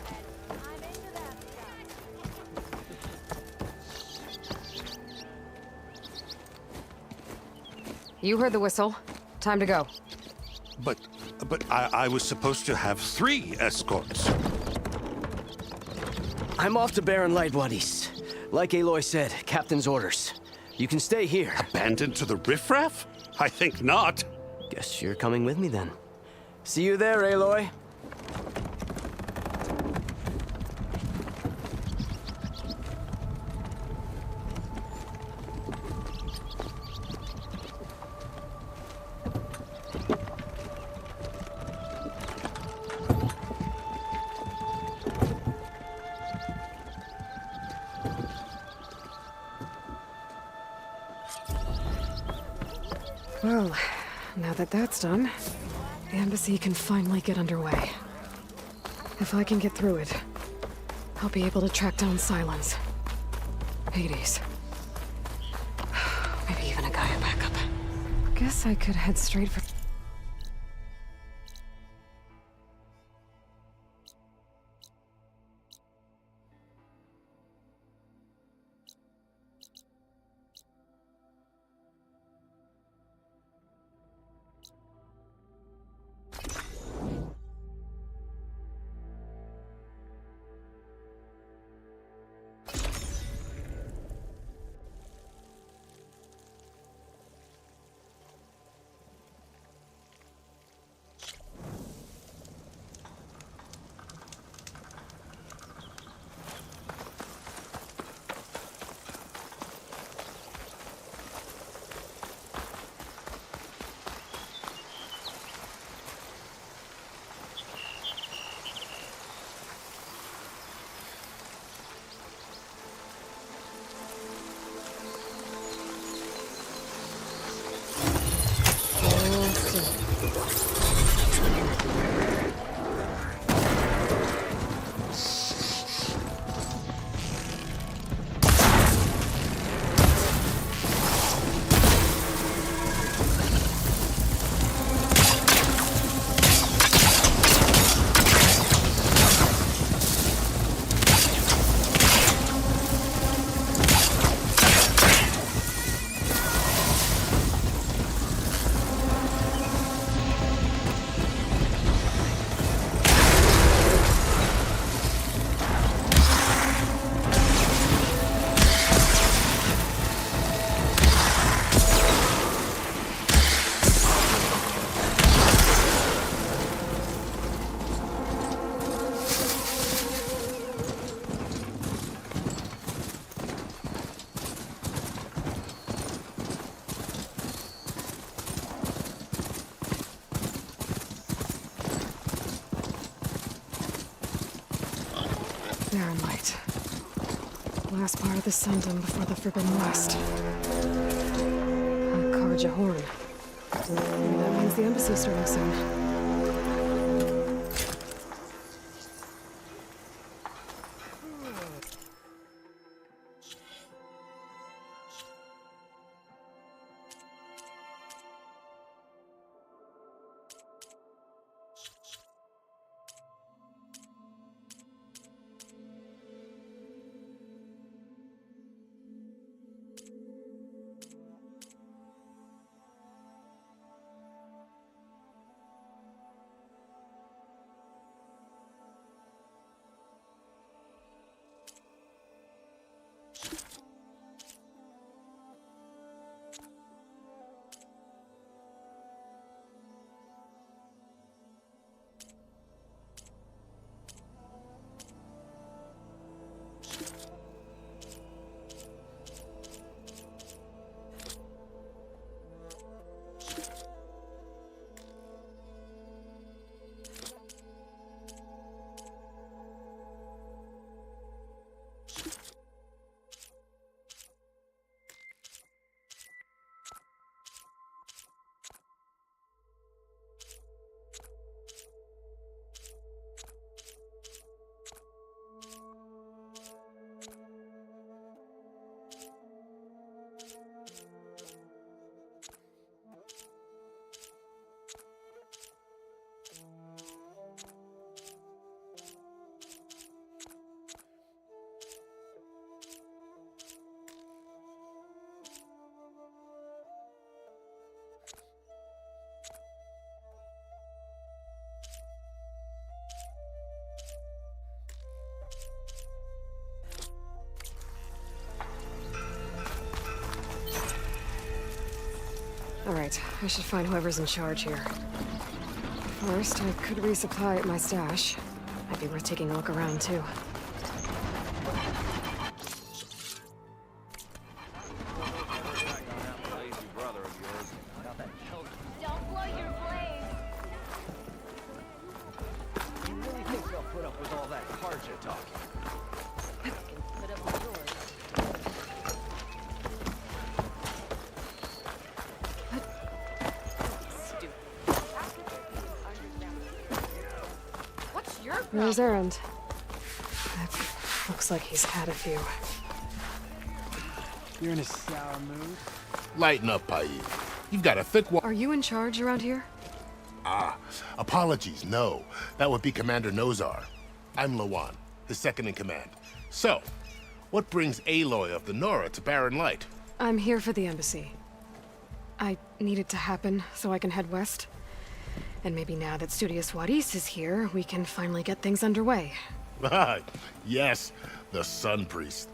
You heard the whistle. Time to go. But I was supposed to have 3 escorts. I'm off to Baron Lightwaddies. Like Aloy said, Captain's orders. You can stay here. Abandoned to the riffraff? I think not. Guess you're coming with me then. See you there, Aloy. Well, now that that's done, the embassy can finally get underway. If I can get through it, I'll be able to track down Silence, Hades, maybe even a Gaia backup. Guess I could head straight for... Baron Light. Last part of the Sundom before the Forbidden West. Karja Horn. Maybe that means the embassy's starting soon. right, I should find whoever's in charge here. First, I could resupply at my stash. Might be worth taking a look around, too. Don't blow your blade. You really think they'll put up with all that Karja talk? I can put up with yours. Stupid. What's your problem? Where's Erend? Looks like he's had a few. You're in a sour mood? Lighten up, Paid. You've got a thick wall. Are you in charge around here? Ah, apologies, no. That would be Commander Nozar. I'm Lawan, his second in command. So, what brings Aloy of the Nora to Barren Light? I'm here for the embassy. I need it to happen so I can head west. And maybe now that Studious Wadis is here, we can finally get things underway. Ah, yes, the Sun Priest.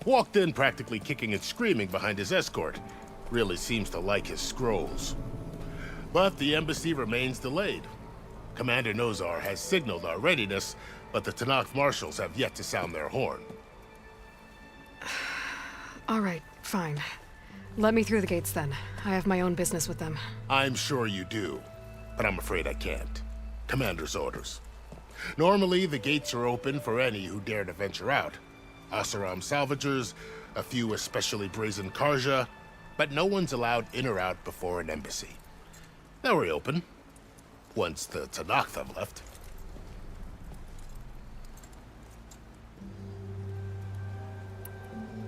Walked in practically kicking and screaming behind his escort. Really seems to like his scrolls. But the embassy remains delayed. Commander Nozar has signaled our readiness, but the Tanakh marshals have yet to sound their horn. All right, fine. Let me through the gates then. I have my own business with them. I'm sure you do, but I'm afraid I can't. Commander's orders. Normally, the gates are open for any who dare to venture out. Asaram salvagers, a few especially brazen Karja, but no one's allowed in or out before an embassy. They'll reopen, once the Tanakh have left.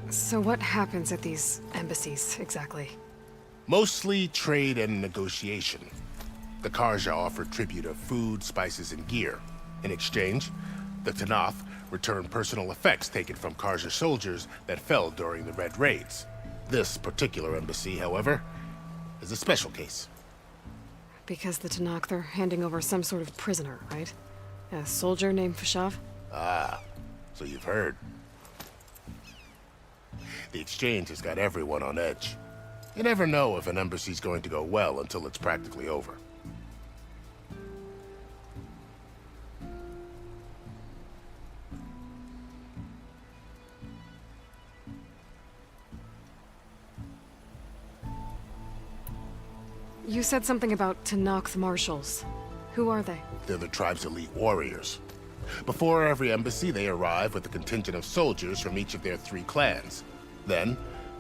So what happens at these embassies, exactly? Mostly trade and negotiation. The Karja offer tribute of food, spices, and gear. In exchange, the Tanakh return personal effects taken from Karja soldiers that fell during the Red Raids. This particular embassy, however, is a special case. Because the Tanakh, they're handing over some sort of prisoner, right? A soldier named Fashav? Ah, so you've heard. The exchange has got everyone on edge. You never know if an embassy's going to go well until it's practically over. You said something about Tanakh marshals. Who are they? They're the tribe's elite warriors. Before every embassy, they arrive with a contingent of soldiers from each of their 3 clans. Then,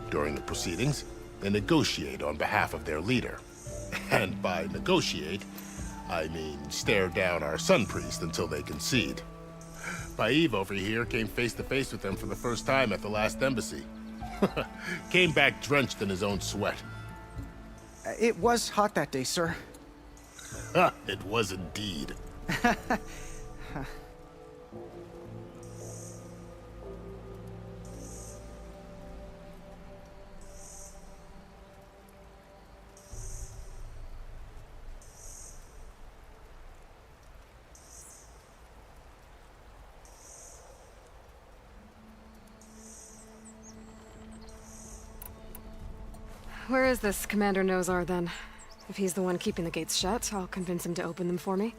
during the proceedings, they negotiate on behalf of their leader. And by negotiate, I mean stare down our Sun Priest until they concede. Paid over here came face to face with them for the first time at the last embassy. Came back drenched in his own sweat. It was hot that day, sir. It was indeed. Where is this Commander Nozar, then? If he's the one keeping the gates shut, I'll convince him to open them for me.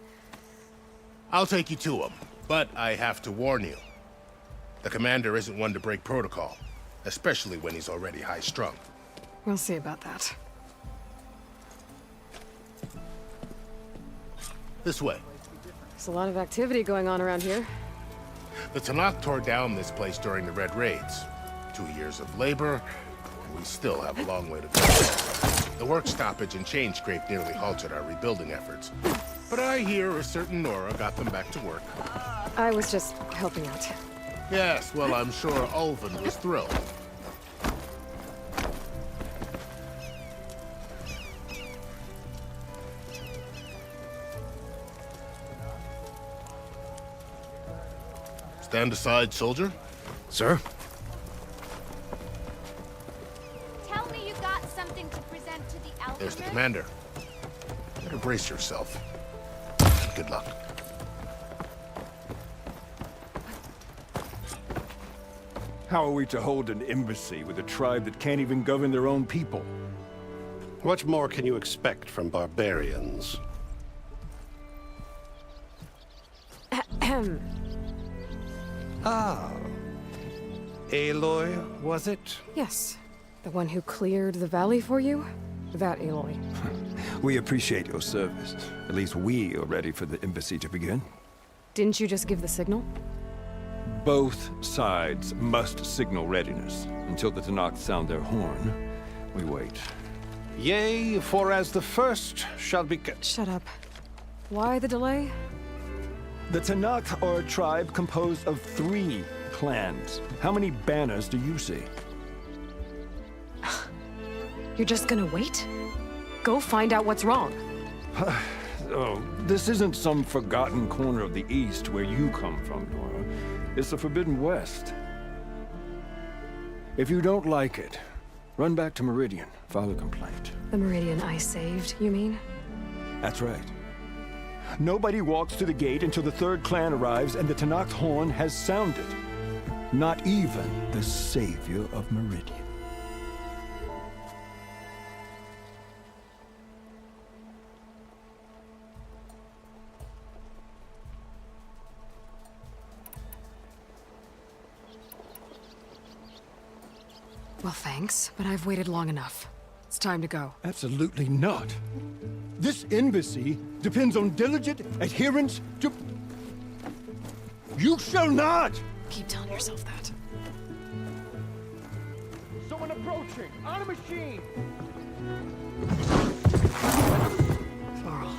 I'll take you to him, but I have to warn you. The commander isn't one to break protocol, especially when he's already high-strung. We'll see about that. This way. There's a lot of activity going on around here. The Tanakh tore down this place during the Red Raids. 2 years of labor, and we still have a long way to go. The work stoppage and chain scrape nearly halted our rebuilding efforts. But I hear a certain Nora got them back to work. I was just helping out. Yes, well, I'm sure Ulvin was thrilled. Stand aside, soldier. Sir? Tell me you got something to present to the Alchemist. There's the commander. Better brace yourself. Good luck. How are we to hold an embassy with a tribe that can't even govern their own people? What more can you expect from barbarians? Ah. Aloy, was it? Yes. The one who cleared the valley for you? That Aloy. We appreciate your service. At least we are ready for the embassy to begin. Didn't you just give the signal? Both sides must signal readiness. Until the Tanakh sound their horn, we wait. Yea, for as the first shall be... Shut up. Why the delay? The Tanakh are a tribe composed of 3 clans. How many banners do you see? You're just gonna wait? Go find out what's wrong. Oh, this isn't some forgotten corner of the East where you come from, Nora. It's the Forbidden West. If you don't like it, run back to Meridian, file a complaint. The Meridian I saved, you mean? That's right. Nobody walks to the gate until the 3rd clan arrives and the Tanakh horn has sounded. Not even the savior of Meridian. Well, thanks, but I've waited long enough. It's time to go. Absolutely not. This embassy depends on diligent adherence to... You shall not! Keep telling yourself that. Someone approaching! On a machine! Laurel.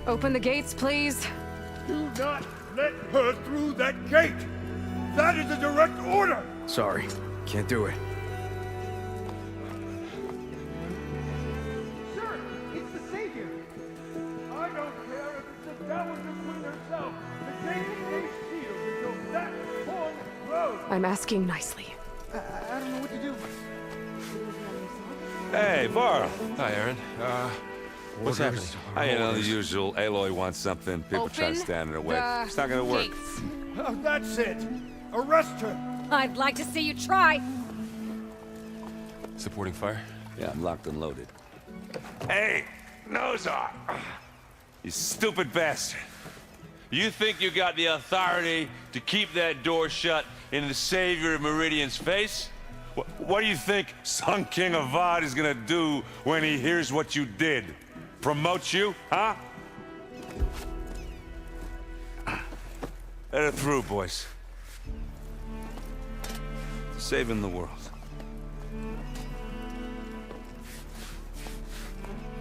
Open the gates, please. Do not let her through that gate! That is a direct order! Sorry, can't do it. Sir, it's the Savior! I don't care if it's the Dowager Queen herself! The gate stays sealed until that horn blows! I'm asking nicely. I don't know what to do. Hey, Varl. Hi, Aaron. What's happening? You know, the usual. Aloy wants something. People try to stand in her way. It's not gonna work. Oh, that's it! Arrest her! I'd like to see you try. Supporting fire? Yeah, I'm locked and loaded. Hey, Nozar! You stupid bastard. You think you got the authority to keep that door shut in the savior of Meridian's face? What do you think Sun King Avad is gonna do when he hears what you did? Promote you, huh? Let her through, boys. Saving the world.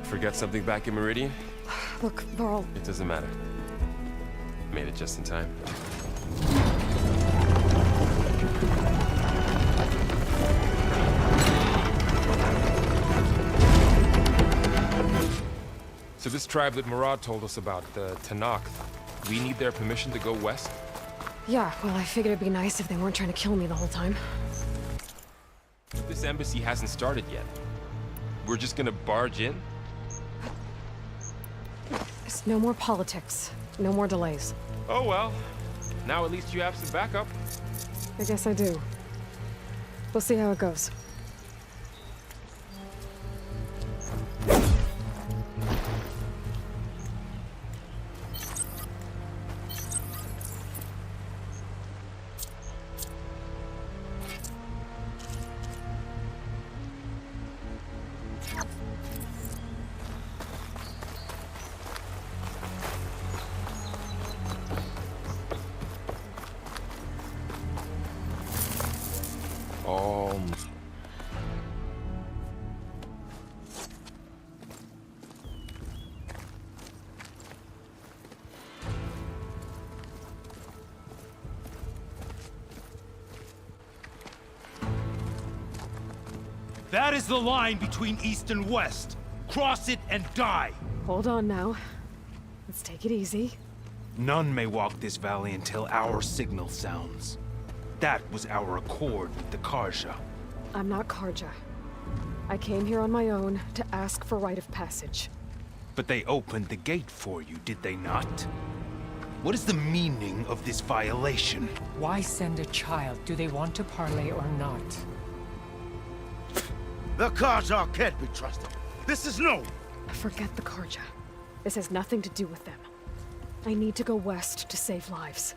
Forget something back in Meridian? Look, Laurel. It doesn't matter. Made it just in time. So this tribe that Murad told us about, the Tanakh, we need their permission to go west? Yeah, well, I figured it'd be nice if they weren't trying to kill me the whole time. This embassy hasn't started yet. We're just gonna barge in? There's no more politics. No more delays. Oh well. Now at least you have some backup. I guess I do. We'll see how it goes. That is the line between East and West. Cross it and die. Hold on now. Let's take it easy. None may walk this valley until our signal sounds. That was our accord with the Karja. I'm not Karja. I came here on my own to ask for rite of passage. But they opened the gate for you, did they not? What is the meaning of this violation? Why send a child? Do they want to parley or not? The Carja can't be trusted. This is no. Forget the Karja. This has nothing to do with them. I need to go west to save lives.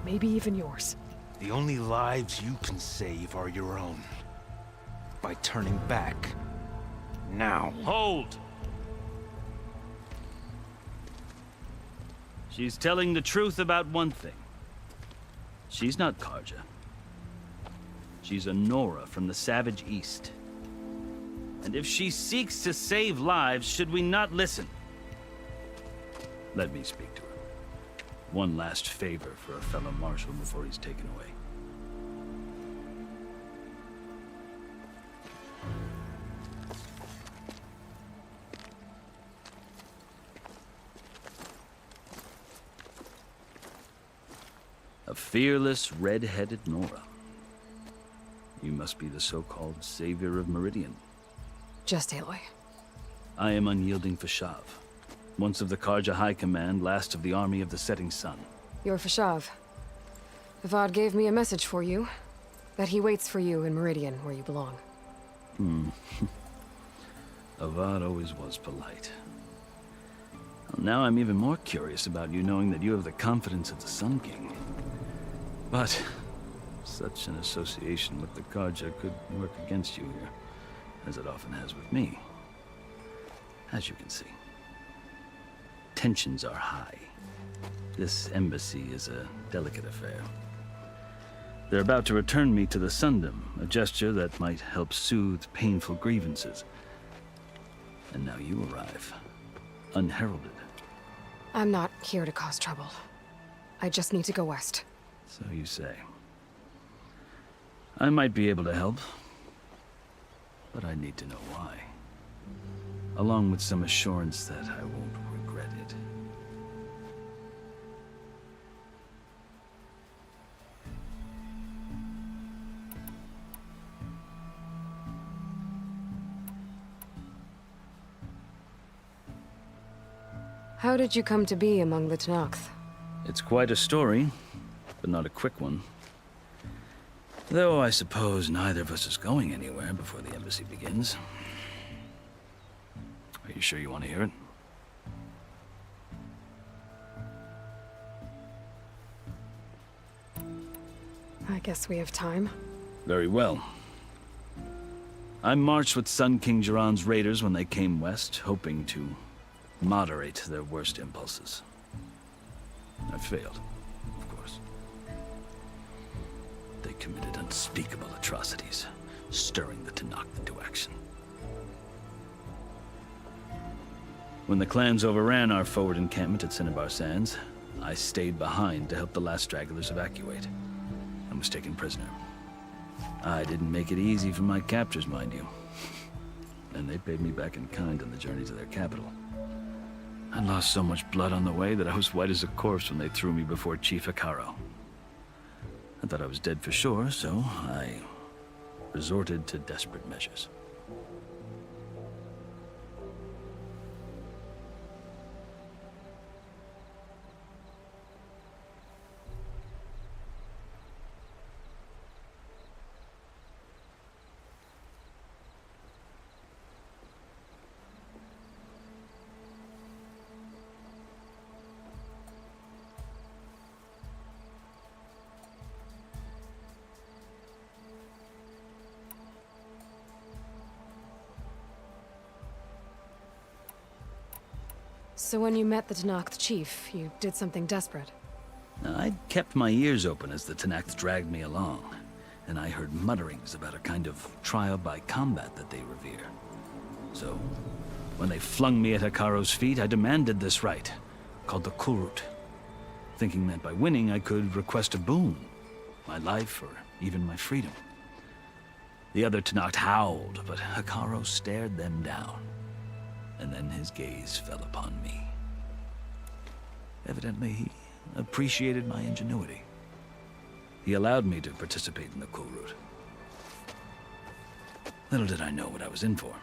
Maybe even yours. The only lives you can save are your own. By turning back. Now. Hold! She's telling the truth about one thing. She's not Karja. She's a Nora from the Savage East. And if she seeks to save lives, should we not listen? Let me speak to her. One last favor for a fellow marshal before he's taken away. A fearless, red-headed Nora. You must be the so-called savior of Meridian. Just Aloy. I am unyielding Fashav. Once of the Karja High Command, last of the army of the Setting Sun. You're Fashav. Avad gave me a message for you. That he waits for you in Meridian, where you belong. Avad always was polite. Well, now I'm even more curious about you knowing that you have the confidence of the Sun King. But such an association with the Karja could work against you here, as it often has with me. As you can see. Tensions are high. This embassy is a delicate affair. They're about to return me to the Sundom, a gesture that might help soothe painful grievances. And now you arrive, unheralded. I'm not here to cause trouble. I just need to go west. So you say. I might be able to help, but I need to know why. Along with some assurance that I won't regret it. How did you come to be among the Tenakth? It's quite a story, but not a quick one. Though I suppose neither of us is going anywhere before the embassy begins. Are you sure you want to hear it? I guess we have time. Very well. I marched with Sun King Jiran's raiders when they came west, hoping to moderate their worst impulses. I failed, of course. They committed unspeakable atrocities, stirring the Tenakth into action. When the clans overran our forward encampment at Cinnabar Sands, I stayed behind to help the last stragglers evacuate, and was taken prisoner. I didn't make it easy for my captors, mind you. And they paid me back in kind on the journey to their capital. I lost so much blood on the way that I was white as a corpse when they threw me before Chief Hikaro. I thought I was dead for sure, so I resorted to desperate measures. So when you met the Tenakth chief, you did something desperate? I'd kept my ears open as the Tenakth dragged me along, and I heard mutterings about a kind of trial by combat that they revere. So, when they flung me at Hikaro's feet, I demanded this right, called the Kulrut, thinking that by winning I could request a boon, my life or even my freedom. The other Tenakth howled, but Hikaro stared them down. And then his gaze fell upon me. Evidently, he appreciated my ingenuity. He allowed me to participate in the Kulrut. Little did I know what I was in for.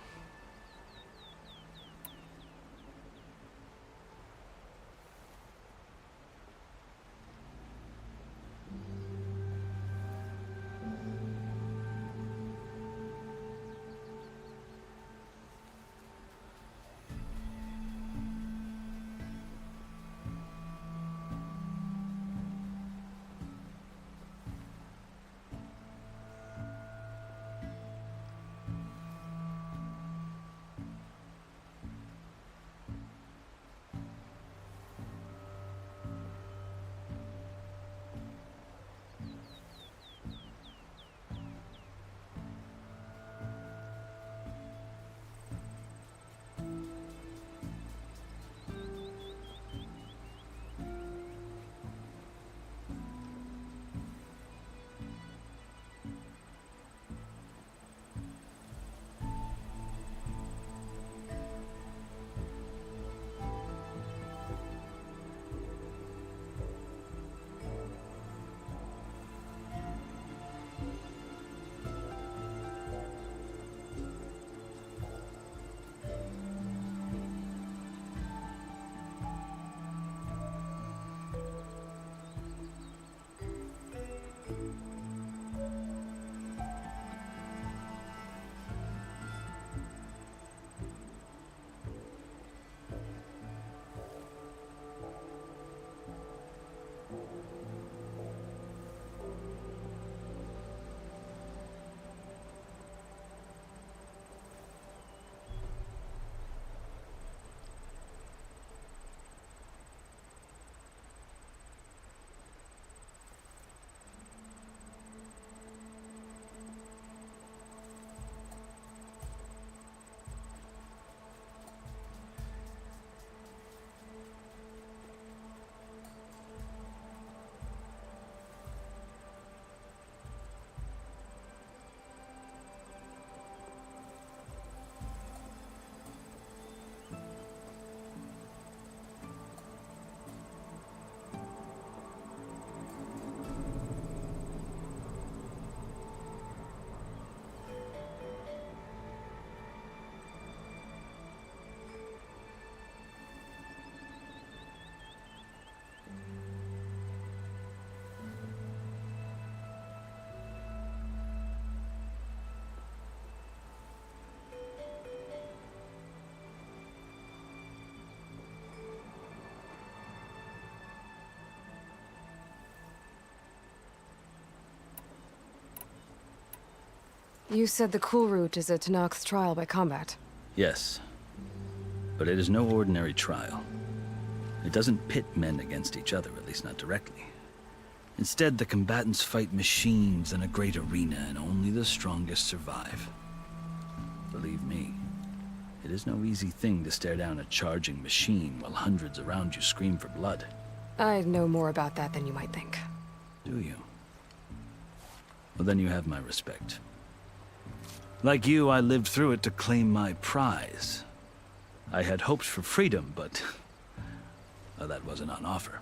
You said the cool route is a Tanakh trial by combat. Yes. But it is no ordinary trial. It doesn't pit men against each other, at least not directly. Instead, the combatants fight machines in a great arena, and only the strongest survive. Believe me, it is no easy thing to stare down a charging machine while hundreds around you scream for blood. I know more about that than you might think. Do you? Well, then you have my respect. Like you, I lived through it to claim my prize. I had hoped for freedom, but that wasn't on offer.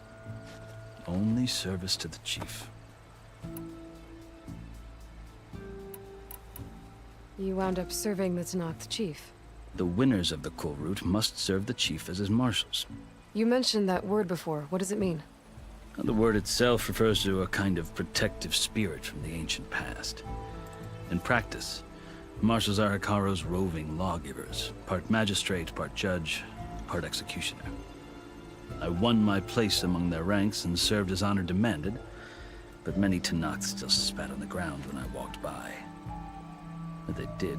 Only service to the chief. You wound up serving the Tanakh chief. The winners of the cool route must serve the chief as his marshals. You mentioned that word before. What does it mean? The word itself refers to a kind of protective spirit from the ancient past. In practice, marshals are Hikaru's roving lawgivers, part magistrate, part judge, part executioner. I won my place among their ranks and served as honor demanded, but many Tanakh still spat on the ground when I walked by. But they did,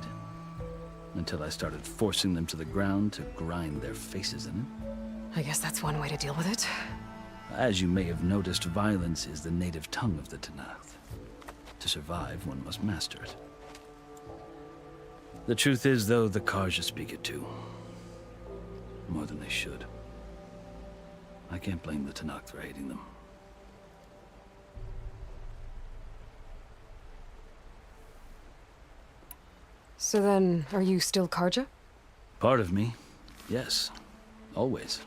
until I started forcing them to the ground to grind their faces in it. I guess that's one way to deal with it. As you may have noticed, violence is the native tongue of the Tanakh. To survive, one must master it. The truth is, though, the Karja speak it too. More than they should. I can't blame the Tanakh for hating them. So then, are you still Karja? Part of me, yes. Always.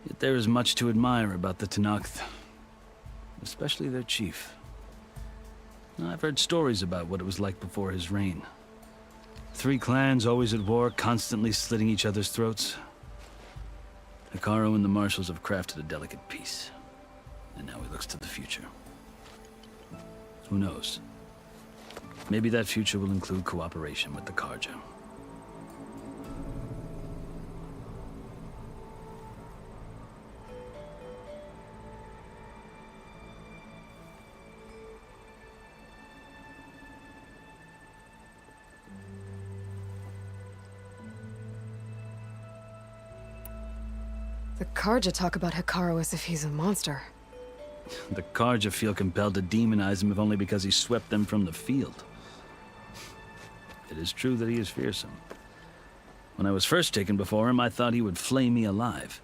Yet there is much to admire about the Tanakh, especially their chief. I've heard stories about what it was like before his reign. 3 clans always at war, constantly slitting each other's throats. Hikaru and the marshals have crafted a delicate peace, and now he looks to the future. Who knows? Maybe that future will include cooperation with the Karja. The Karja talk about Hikaru as if he's a monster. The Karja feel compelled to demonize him if only because he swept them from the field. It is true that he is fearsome. When I was first taken before him, I thought he would flay me alive.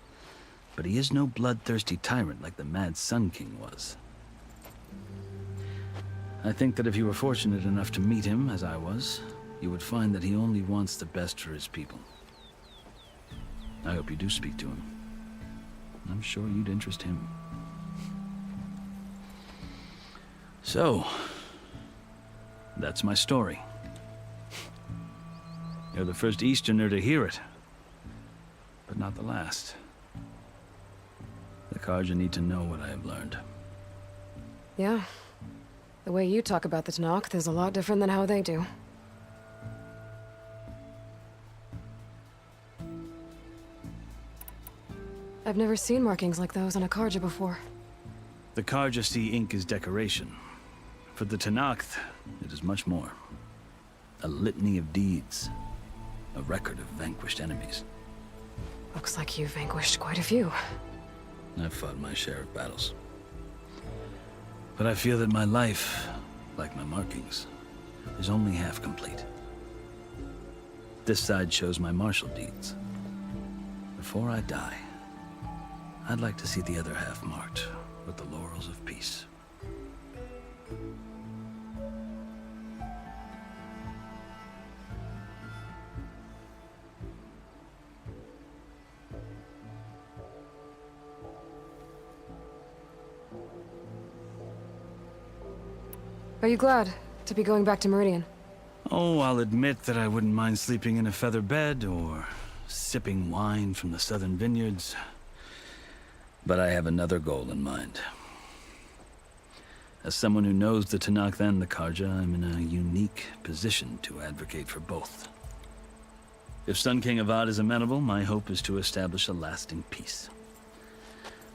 But he is no bloodthirsty tyrant like the Mad Sun King was. I think that if you were fortunate enough to meet him, as I was, you would find that he only wants the best for his people. I hope you do speak to him. I'm sure you'd interest him. So, that's my story. You're the first Easterner to hear it, but not the last. The Karja need to know what I have learned. Yeah. The way you talk about the Tanakh is a lot different than how they do. I've never seen markings like those on a Karja before. The Karja see ink as decoration. For the Tanakh, it is much more. A litany of deeds. A record of vanquished enemies. Looks like you've vanquished quite a few. I've fought my share of battles. But I feel that my life, like my markings, is only half complete. This side shows my martial deeds. Before I die, I'd like to see the other half marked with the laurels of peace. Are you glad to be going back to Meridian? Oh, I'll admit that I wouldn't mind sleeping in a feather bed or sipping wine from the southern vineyards. But I have another goal in mind. As someone who knows the Tanakh and the Karja, I'm in a unique position to advocate for both. If Sun King Avad is amenable, my hope is to establish a lasting peace.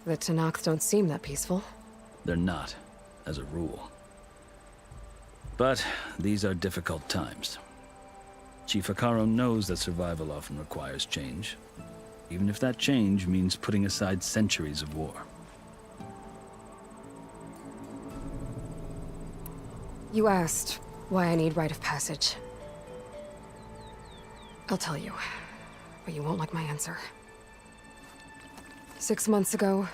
The Tanakh don't seem that peaceful. They're not, as a rule. But these are difficult times. Chief Akaro knows that survival often requires change, even if that change means putting aside centuries of war. You asked why I need rite of passage. I'll tell you, but you won't like my answer. 6 months ago,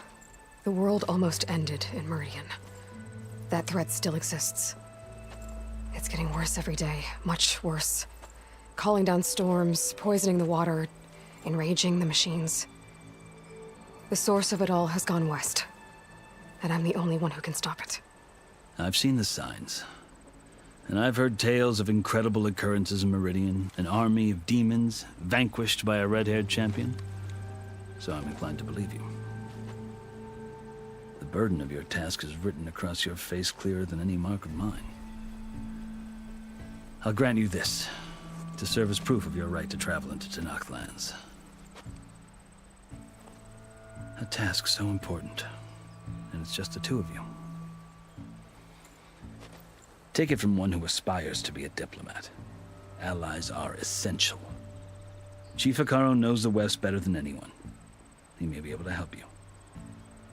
the world almost ended in Meridian. That threat still exists. It's getting worse every day, much worse. Calling down storms, poisoning the water, enraging the machines. The source of it all has gone west, and I'm the only one who can stop it. I've seen the signs. And I've heard tales of incredible occurrences in Meridian, an army of demons vanquished by a red-haired champion. So I'm inclined to believe you. The burden of your task is written across your face clearer than any mark of mine. I'll grant you this, to serve as proof of your right to travel into Tenakth lands. A task so important, and it's just the two of you. Take it from one who aspires to be a diplomat. Allies are essential. Chief Akaro knows the West better than anyone. He may be able to help you.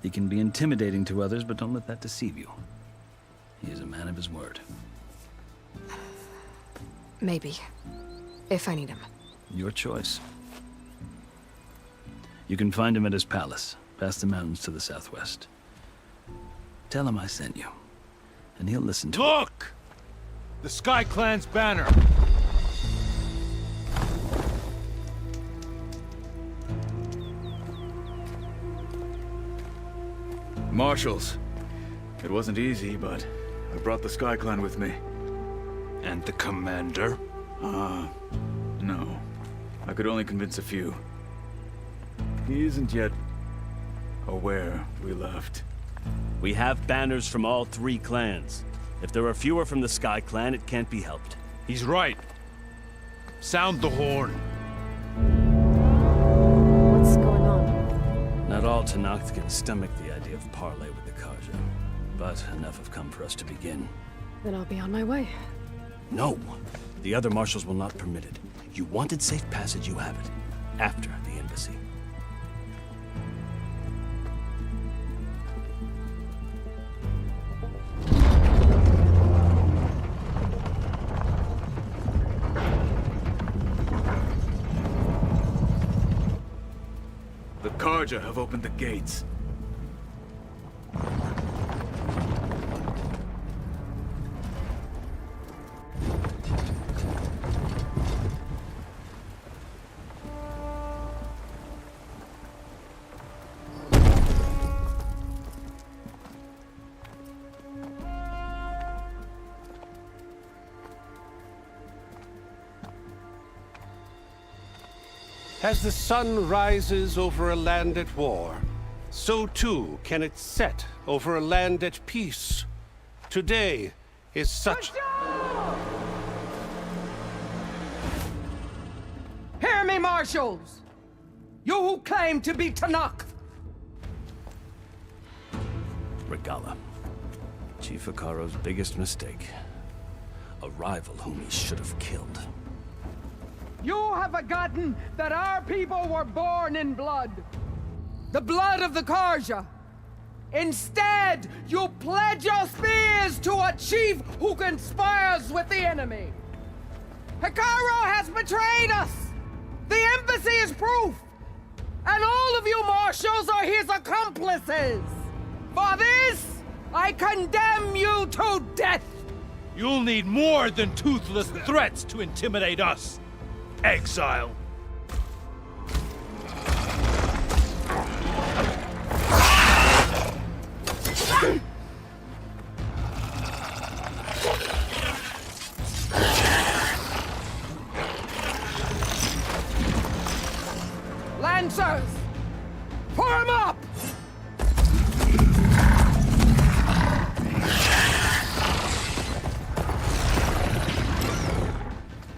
He can be intimidating to others, but don't let that deceive you. He is a man of his word. Maybe. If I need him. Your choice. You can find him at his palace, past the mountains to the southwest. Tell him I sent you, and he'll listen to it. Look! The Sky Clan's banner! Marshals. It wasn't easy, but I brought the Sky Clan with me. And the commander? No. I could only convince a few. He isn't yet aware we left. We have banners from all 3 clans. If there are fewer from the Sky Clan, it can't be helped. He's right. Sound the horn. What's going on? Not all Tenakth can stomach the idea of parley with the Karja, but enough have come for us to begin. Then I'll be on my way. No! The other marshals will not permit it. You wanted safe passage, you have it. After the embassy. The Karja have opened the gates. As the sun rises over a land at war, so too can it set over a land at peace. Today is such... Hear me, marshals! You who claim to be Tenakth! Regala. Chief Akaro's biggest mistake. A rival whom he should have killed. You have forgotten that our people were born in blood. The blood of the Karja. Instead, you pledge your spears to a chief who conspires with the enemy. Akaro has betrayed us! The embassy is proof! And all of you marshals are his accomplices! For this, I condemn you to death! You'll need more than toothless threats to intimidate us. Exile. Lancers! Form up!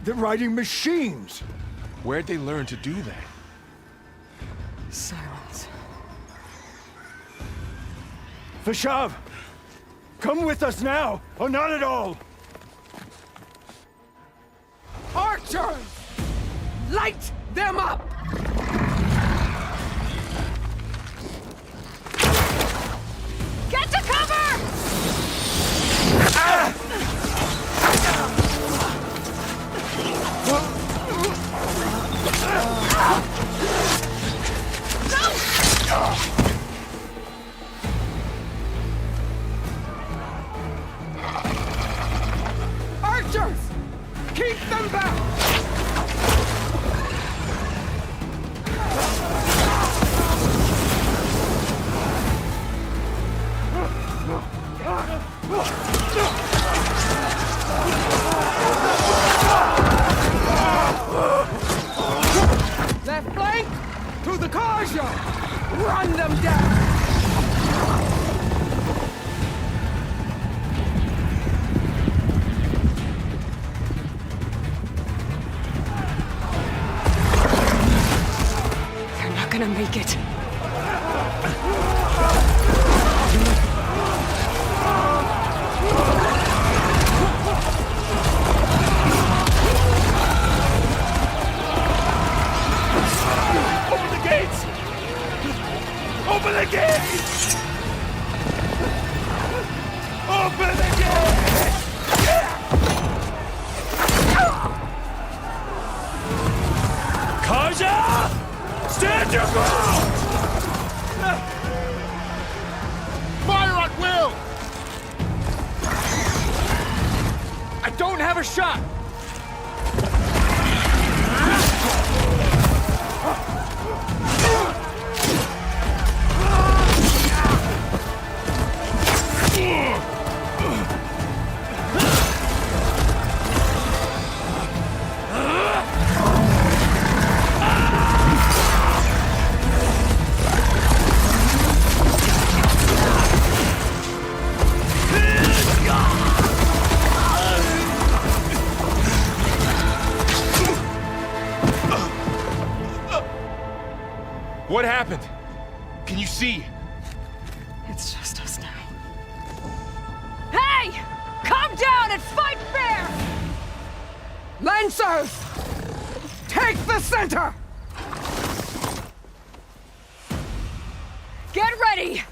They're riding machines! Where'd they learn to do that? Silence. Vashav! Come with us now, or not at all! Archers! Light them up! Get to cover! Archers! Keep them back! Left flank! To the Karja! Run them down! They're not gonna make it. Open the gates! Open the gates! Open the gates! Kaja! Stand your ground! Fire at will! I don't have a shot! What happened? Can you see? It's just us now. Hey! Come down and fight fair! Lancers! Take the center! Get ready!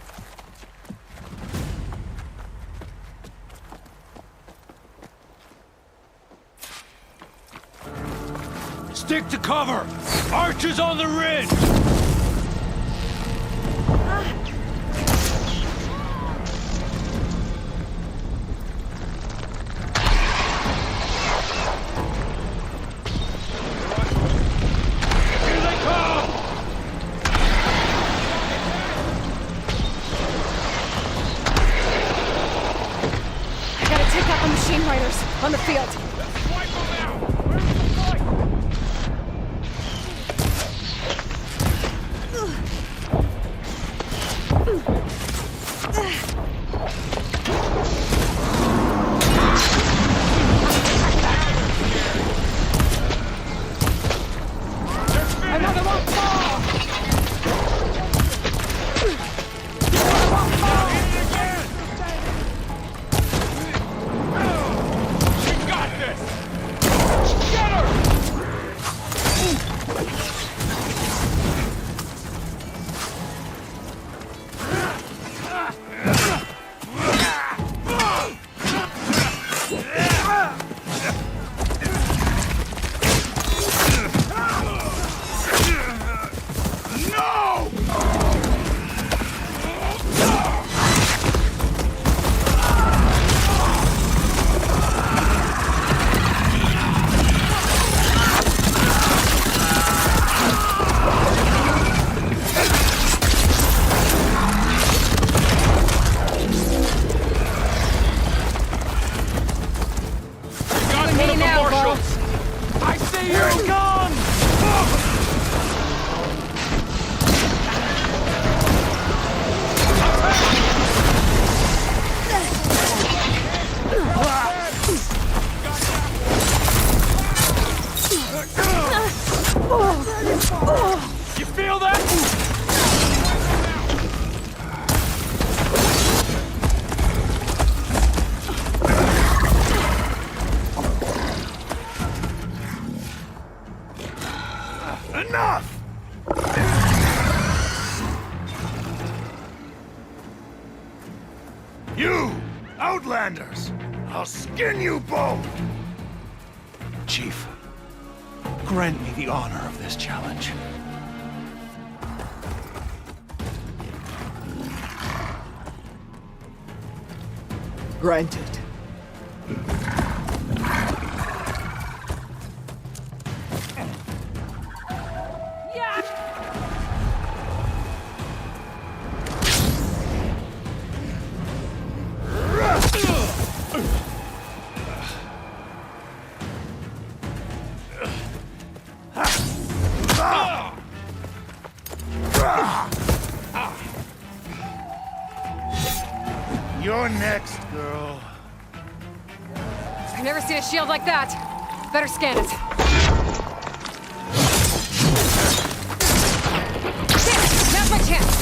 Stick to cover! Archers on the ridge! Here they come! I gotta take out the machine riders on the field. Wipe them out! Where's the fight? Another one fall! We got this! Get her! No! Got one of the marshals! I see you! Here it comes! You feel that? skin you both! Chief, grant me the honor of this challenge. Granted. You're next, girl. I've never seen a shield like that. Better scan it. Shit! Now's my chance!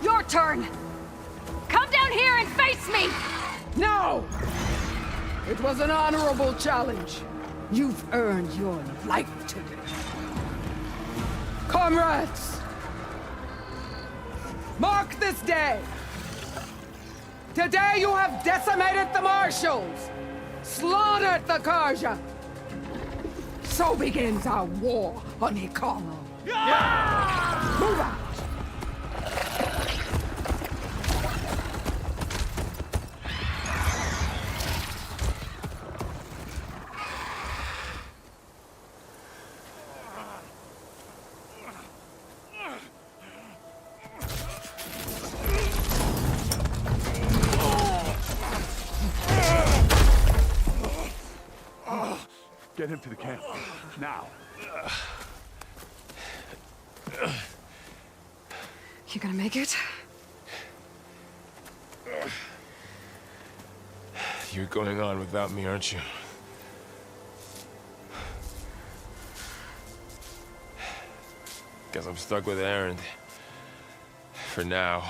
Your turn! Come down here and face me! No! It was an honorable challenge. You've earned your life today. Comrades! Mark this day! Today you have decimated the Marshals! Slaughtered the Karja! So begins our war on Ikalo. Move out! Get him to the camp. Now. You gonna make it? You're going on without me, aren't you? Guess I'm stuck with Aaron. For now.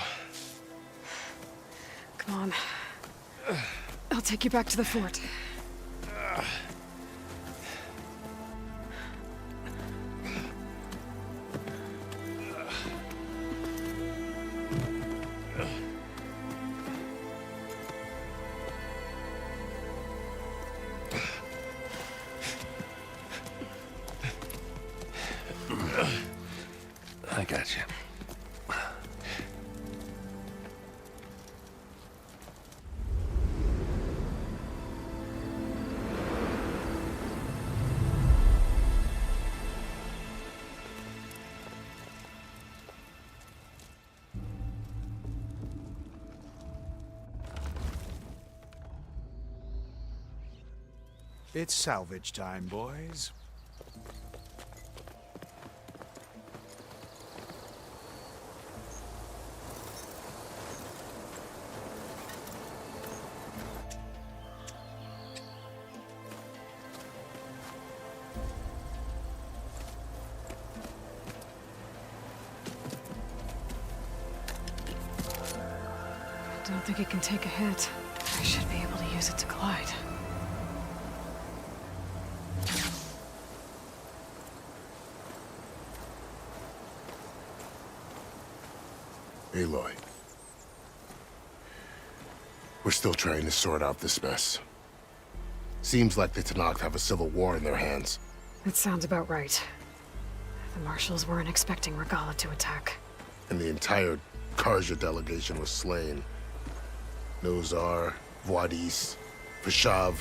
Come on. I'll take you back to the fort. I got you. It's salvage time, boys. Don't think it can take a hit. I should be able to use it to glide. Aloy. We're still trying to sort out this mess. Seems like the Tenakth have a civil war in their hands. That sounds about right. The Marshals weren't expecting Regala to attack. And the entire Karja delegation was slain. Nozar, Voidis, Vishav.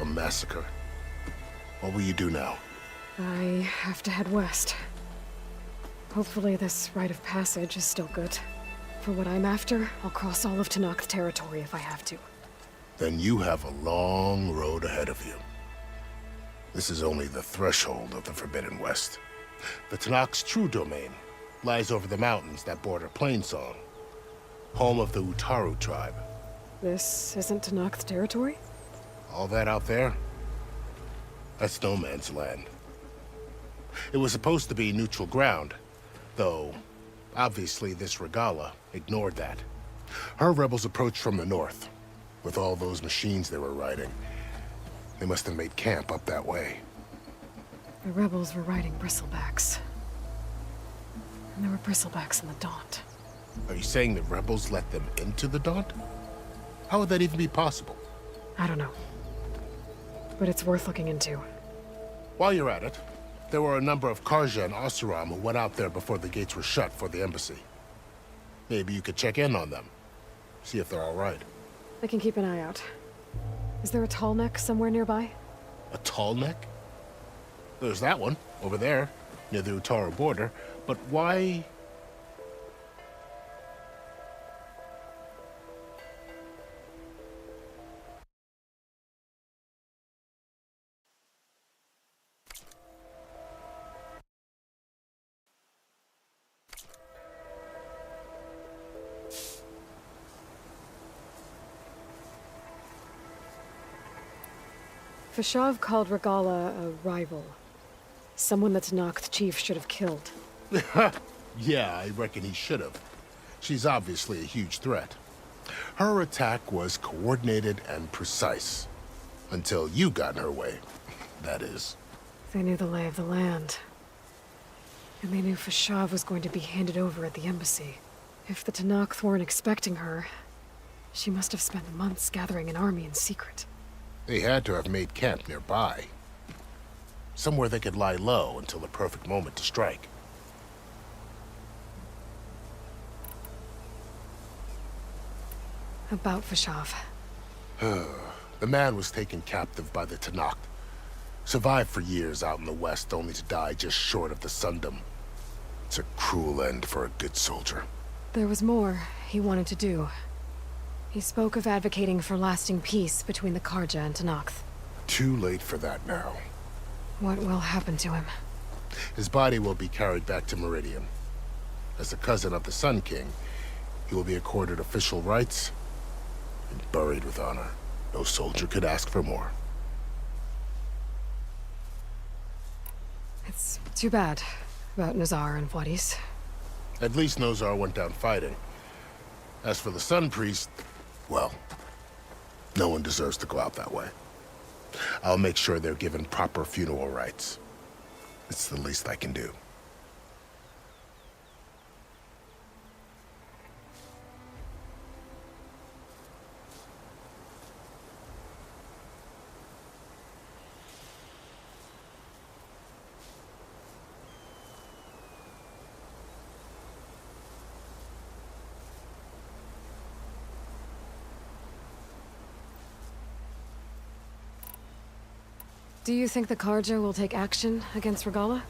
A massacre. What will you do now? I have to head west. Hopefully this rite of passage is still good. For what I'm after, I'll cross all of Tenakth territory if I have to. Then you have a long road ahead of you. This is only the threshold of the Forbidden West. The Tenakth's true domain lies over the mountains that border Plainsong, home of the Utaru tribe. This isn't Tenakth territory? All that out there? That's no man's land. It was supposed to be neutral ground, Though, obviously this Regala ignored that. Her rebels approached from the north. With all those machines they were riding, they must have made camp up that way. The rebels were riding bristlebacks. And there were bristlebacks in the Daunt. Are you saying the rebels let them into the Daunt? How would that even be possible? I don't know. But it's worth looking into. While you're at it, there were a number of Karja and Oseram who went out there before the gates were shut for the embassy. Maybe you could check in on them. See if they're all right. I can keep an eye out. Is there a tall neck somewhere nearby? A tall neck? There's that one, over there, near the Utaru border. But why... Fashav called Regala a rival. Someone that Tanakh chief should have killed. Yeah, I reckon he should have. She's obviously a huge threat. Her attack was coordinated and precise. Until you got in her way, that is. They knew the lay of the land. And they knew Fashav was going to be handed over at the embassy. If the Tanakh weren't expecting her, she must have spent months gathering an army in secret. They had to have made camp nearby. Somewhere they could lie low until the perfect moment to strike. About Fashav. The man was taken captive by the Tanakh. Survived for years out in the west, only to die just short of the Sundom. It's a cruel end for a good soldier. There was more he wanted to do. He spoke of advocating for lasting peace between the Karja and Tanakh. Too late for that now. What will happen to him? His body will be carried back to Meridian. As a cousin of the Sun King, he will be accorded official rights and buried with honor. No soldier could ask for more. It's too bad about Nazar and Wadis. At least Nozar went down fighting. As for the Sun Priest, well, no one deserves to go out that way. I'll make sure they're given proper funeral rites. It's the least I can do. Do you think the Karja will take action against Regala?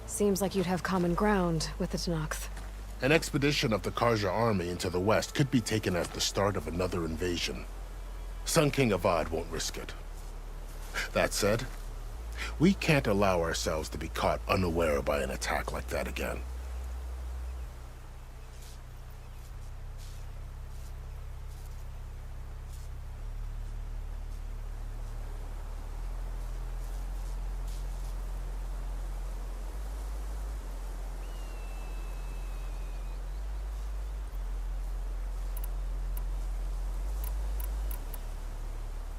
Seems like you'd have common ground with the Tanakh. An expedition of the Karja army into the west could be taken as the start of another invasion. Sun King Avad won't risk it. That said, we can't allow ourselves to be caught unaware by an attack like that again.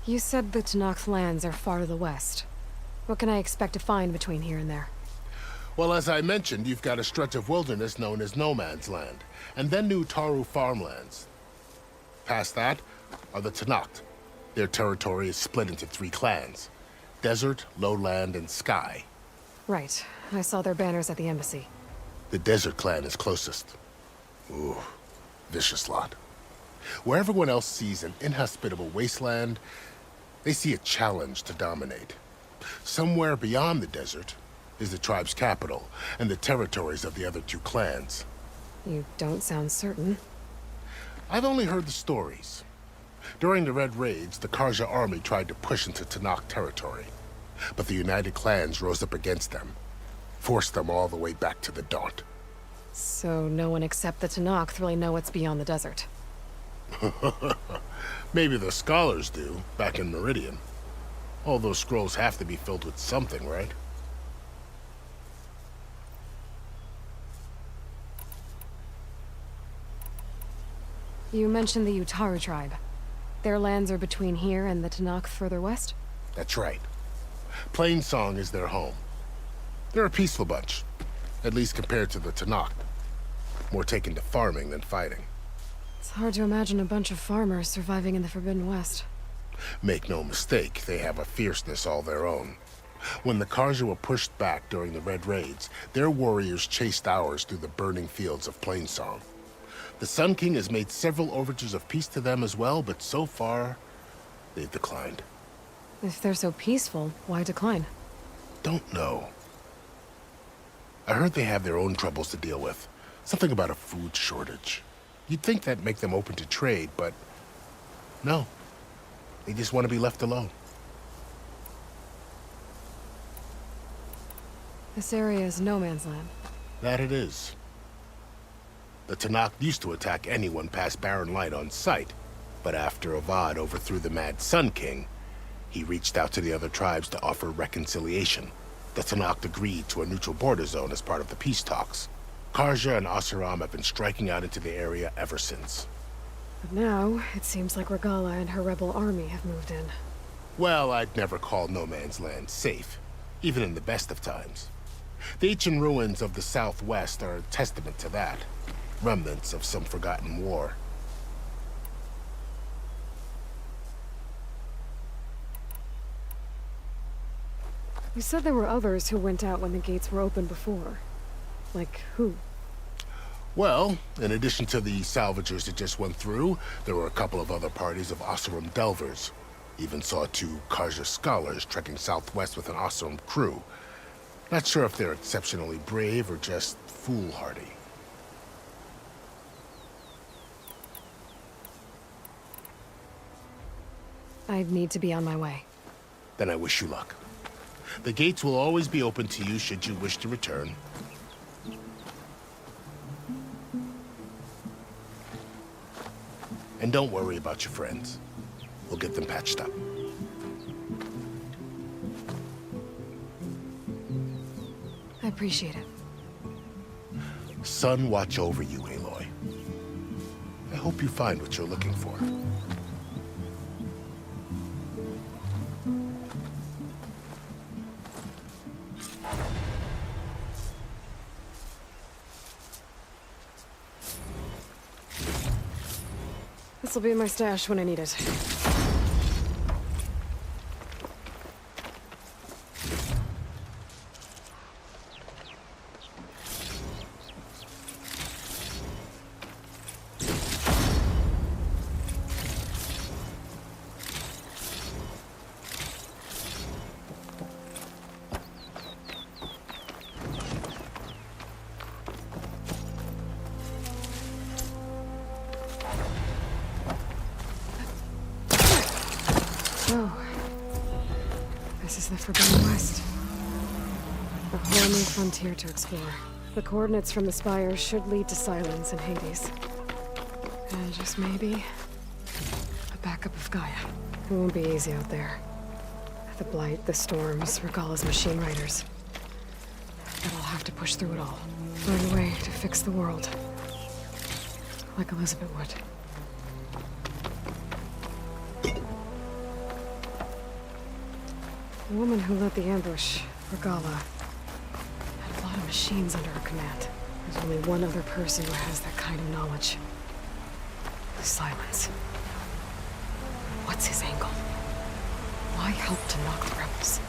You said the Tanakh lands are far to the west. What can I expect to find between here and there? Well, as I mentioned, you've got a stretch of wilderness known as No Man's Land, and then new Taru farmlands. Past that are the Tanakh. Their territory is split into 3 clans: Desert, Lowland, and Sky. Right. I saw their banners at the embassy. The Desert clan is closest. Ooh, vicious lot. Where everyone else sees an inhospitable wasteland, they see a challenge to dominate. Somewhere beyond the desert is the tribe's capital and the territories of the other 2 clans. You don't sound certain. I've only heard the stories. During the Red Raids, the Karja army tried to push into Tanakh territory, but the united clans rose up against them, forced them all the way back to the Daunt. So no one except the Tanakh really know what's beyond the desert. Maybe the scholars do, back in Meridian. All those scrolls have to be filled with something, right? You mentioned the Utaru tribe. Their lands are between here and the Tanakh further west? That's right. Plainsong is their home. They're a peaceful bunch, at least compared to the Tanakh. More taken to farming than fighting. It's hard to imagine a bunch of farmers surviving in the Forbidden West. Make no mistake, they have a fierceness all their own. When the Karja were pushed back during the Red Raids, their warriors chased ours through the burning fields of Plainsong. The Sun King has made several overtures of peace to them as well, but so far, they've declined. If they're so peaceful, why decline? Don't know. I heard they have their own troubles to deal with. Something about a food shortage. You'd think that'd make them open to trade, but no. They just want to be left alone. This area is no man's land. That it is. The Tanakh used to attack anyone past Barren Light on sight, but after Avad overthrew the Mad Sun King, he reached out to the other tribes to offer reconciliation. The Tanakh agreed to a neutral border zone as part of the peace talks. Karja and Asuram have been striking out into the area ever since. But now, it seems like Regala and her rebel army have moved in. Well, I'd never call no man's land safe, even in the best of times. The ancient ruins of the southwest are a testament to that. Remnants of some forgotten war. You said there were others who went out when the gates were open before. Like who? Well, in addition to the salvagers that just went through, there were a couple of other parties of Oseram delvers. Even saw 2 Karja scholars trekking southwest with an Oseram crew. Not sure if they're exceptionally brave or just foolhardy. I'd need to be on my way. Then I wish you luck. The gates will always be open to you should you wish to return. And don't worry about your friends. We'll get them patched up. I appreciate it. Sun watch over you, Aloy. I hope you find what you're looking for. This'll be in my stash when I need it. This is the Forbidden West. A whole new frontier to explore. The coordinates from the spires should lead to Silence and Hades. And just maybe, a backup of Gaia. It won't be easy out there. The Blight, the Storms, Regala's machine riders. But I'll have to push through it all. Find a way to fix the world. Like Elizabeth would. The woman who led the ambush, Regala, had a lot of machines under her command. There's only one other person who has that kind of knowledge. Silence. What's his angle? Why help to knock the rebels?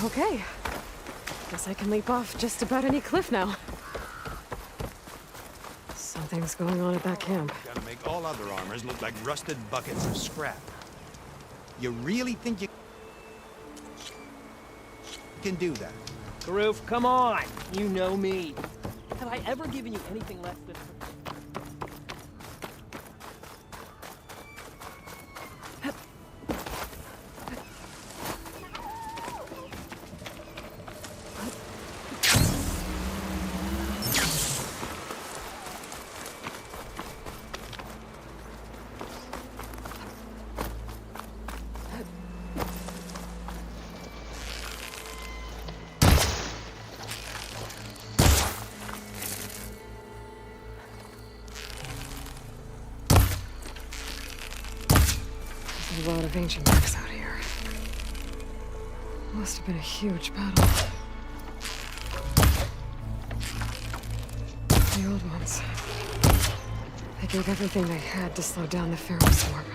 Okay. Guess I can leap off just about any cliff now. Something's going on at that camp. Gotta make all other armors look like rusted buckets of scrap. You really think you can do that? Karoof, come on! You know me. Have I ever given you anything less than... A lot of ancient wrecks out here. Must have been a huge battle. The old ones. They gave everything they had to slow down the Pharaoh swarm.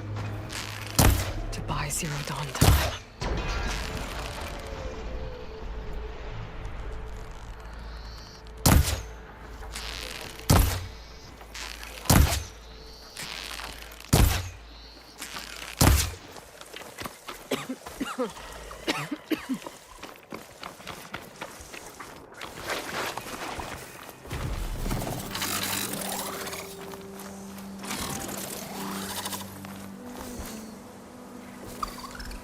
To buy Zero Dawn time.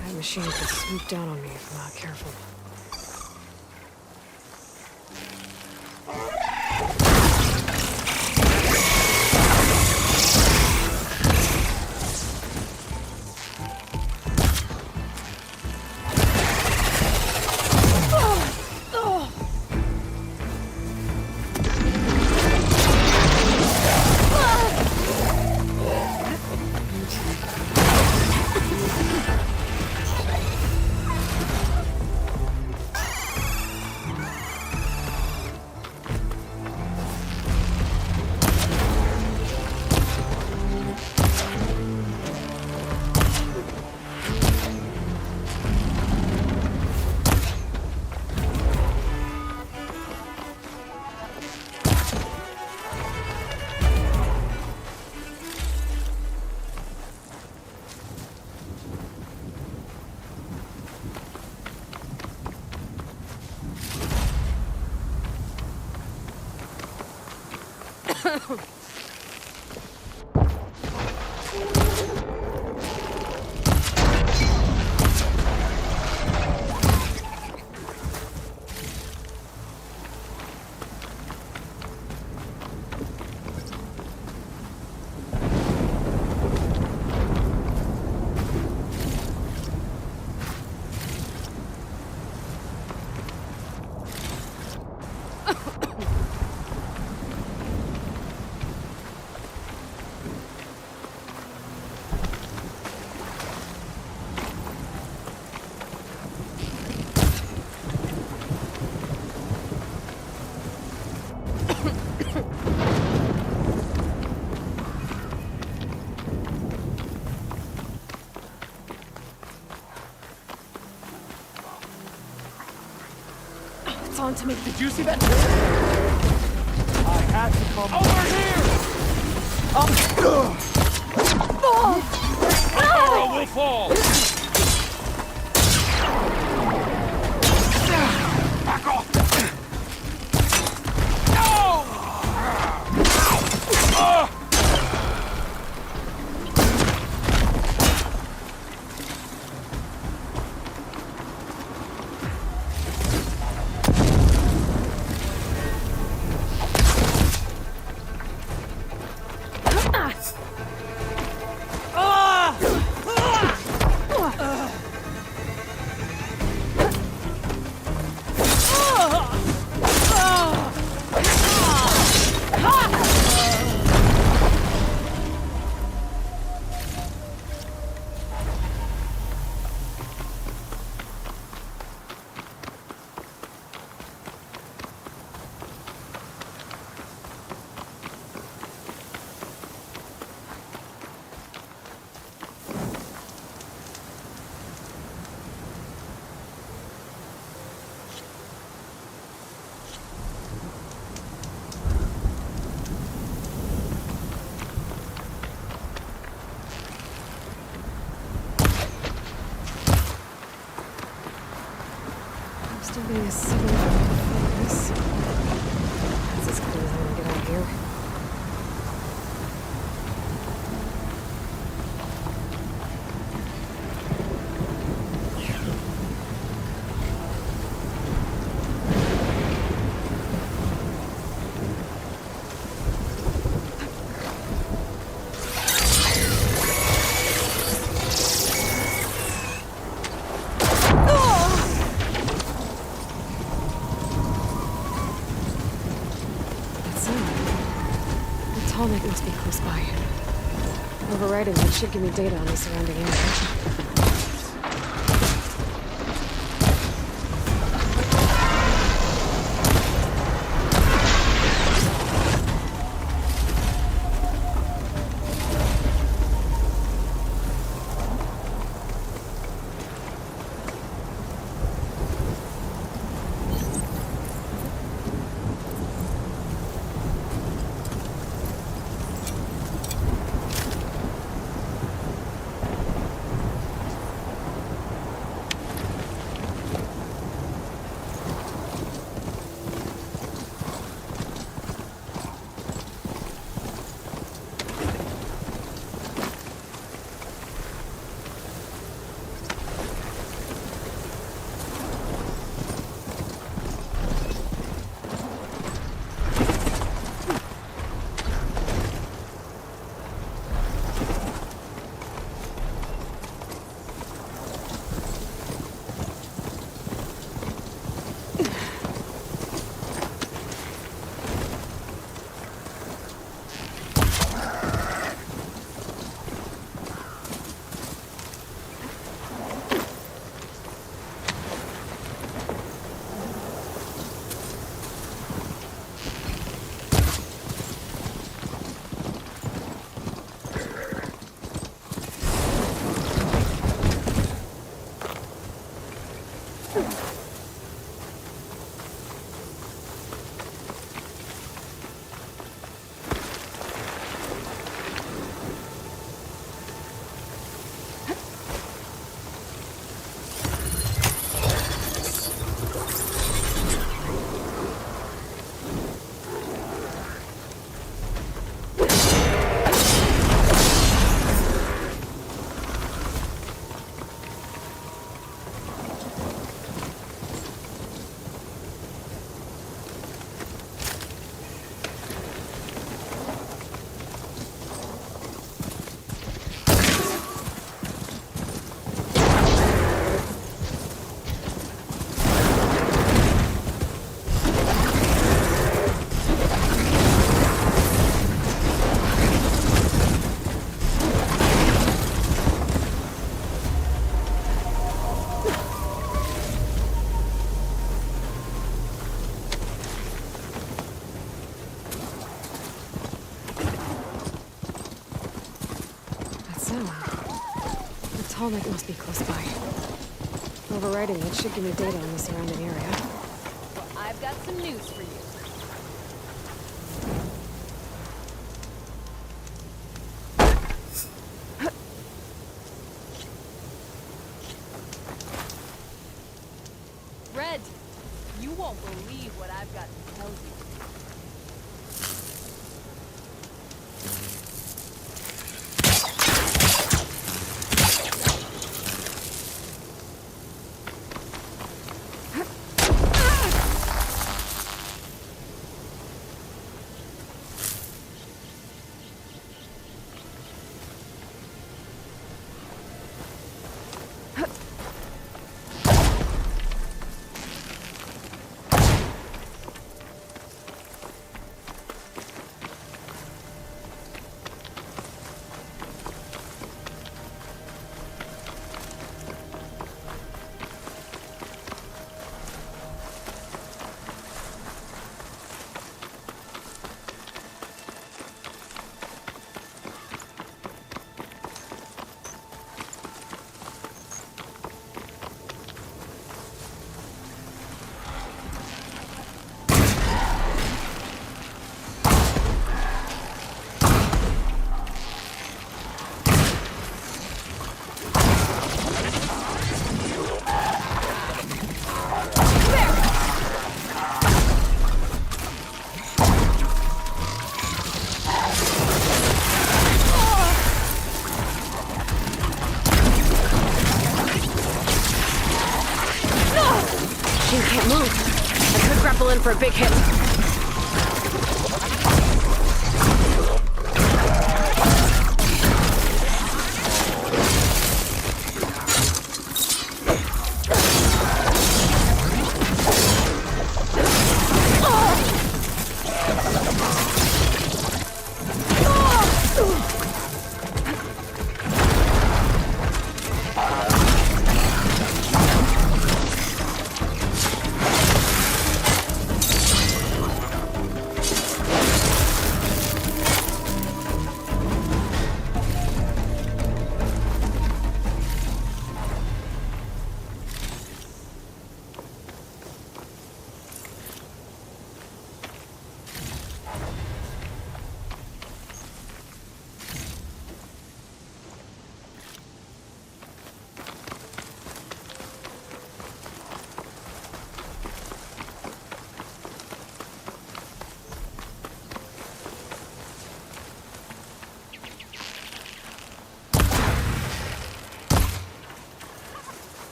That machine could swoop down on me if I'm not careful. It's on to me. Did you see that? I had to come over here! Arrow will fall! Back off! Still being a civil focus. That's as clear as I'm gonna get out of here. Atomic must be close by. Overriding that should give me data on the surrounding area. Atomic must be close by. Overriding it should give me data on the surrounding area. Well, I've got some news for you. Red, you won't believe what I've got to tell you. buckle in for a big hit.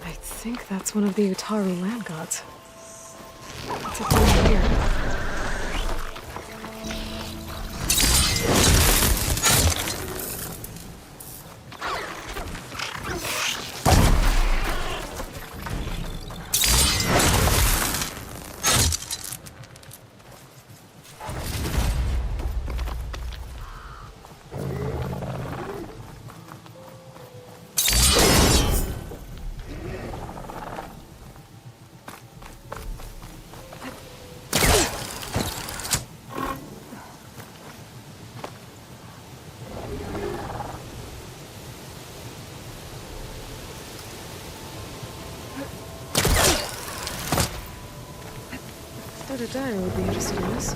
I think that's one of the Utaru land gods. What's it doing here? I thought a diner would be interested in this.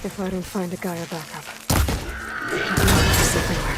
If I don't find a Gaia backup, I'll be everywhere.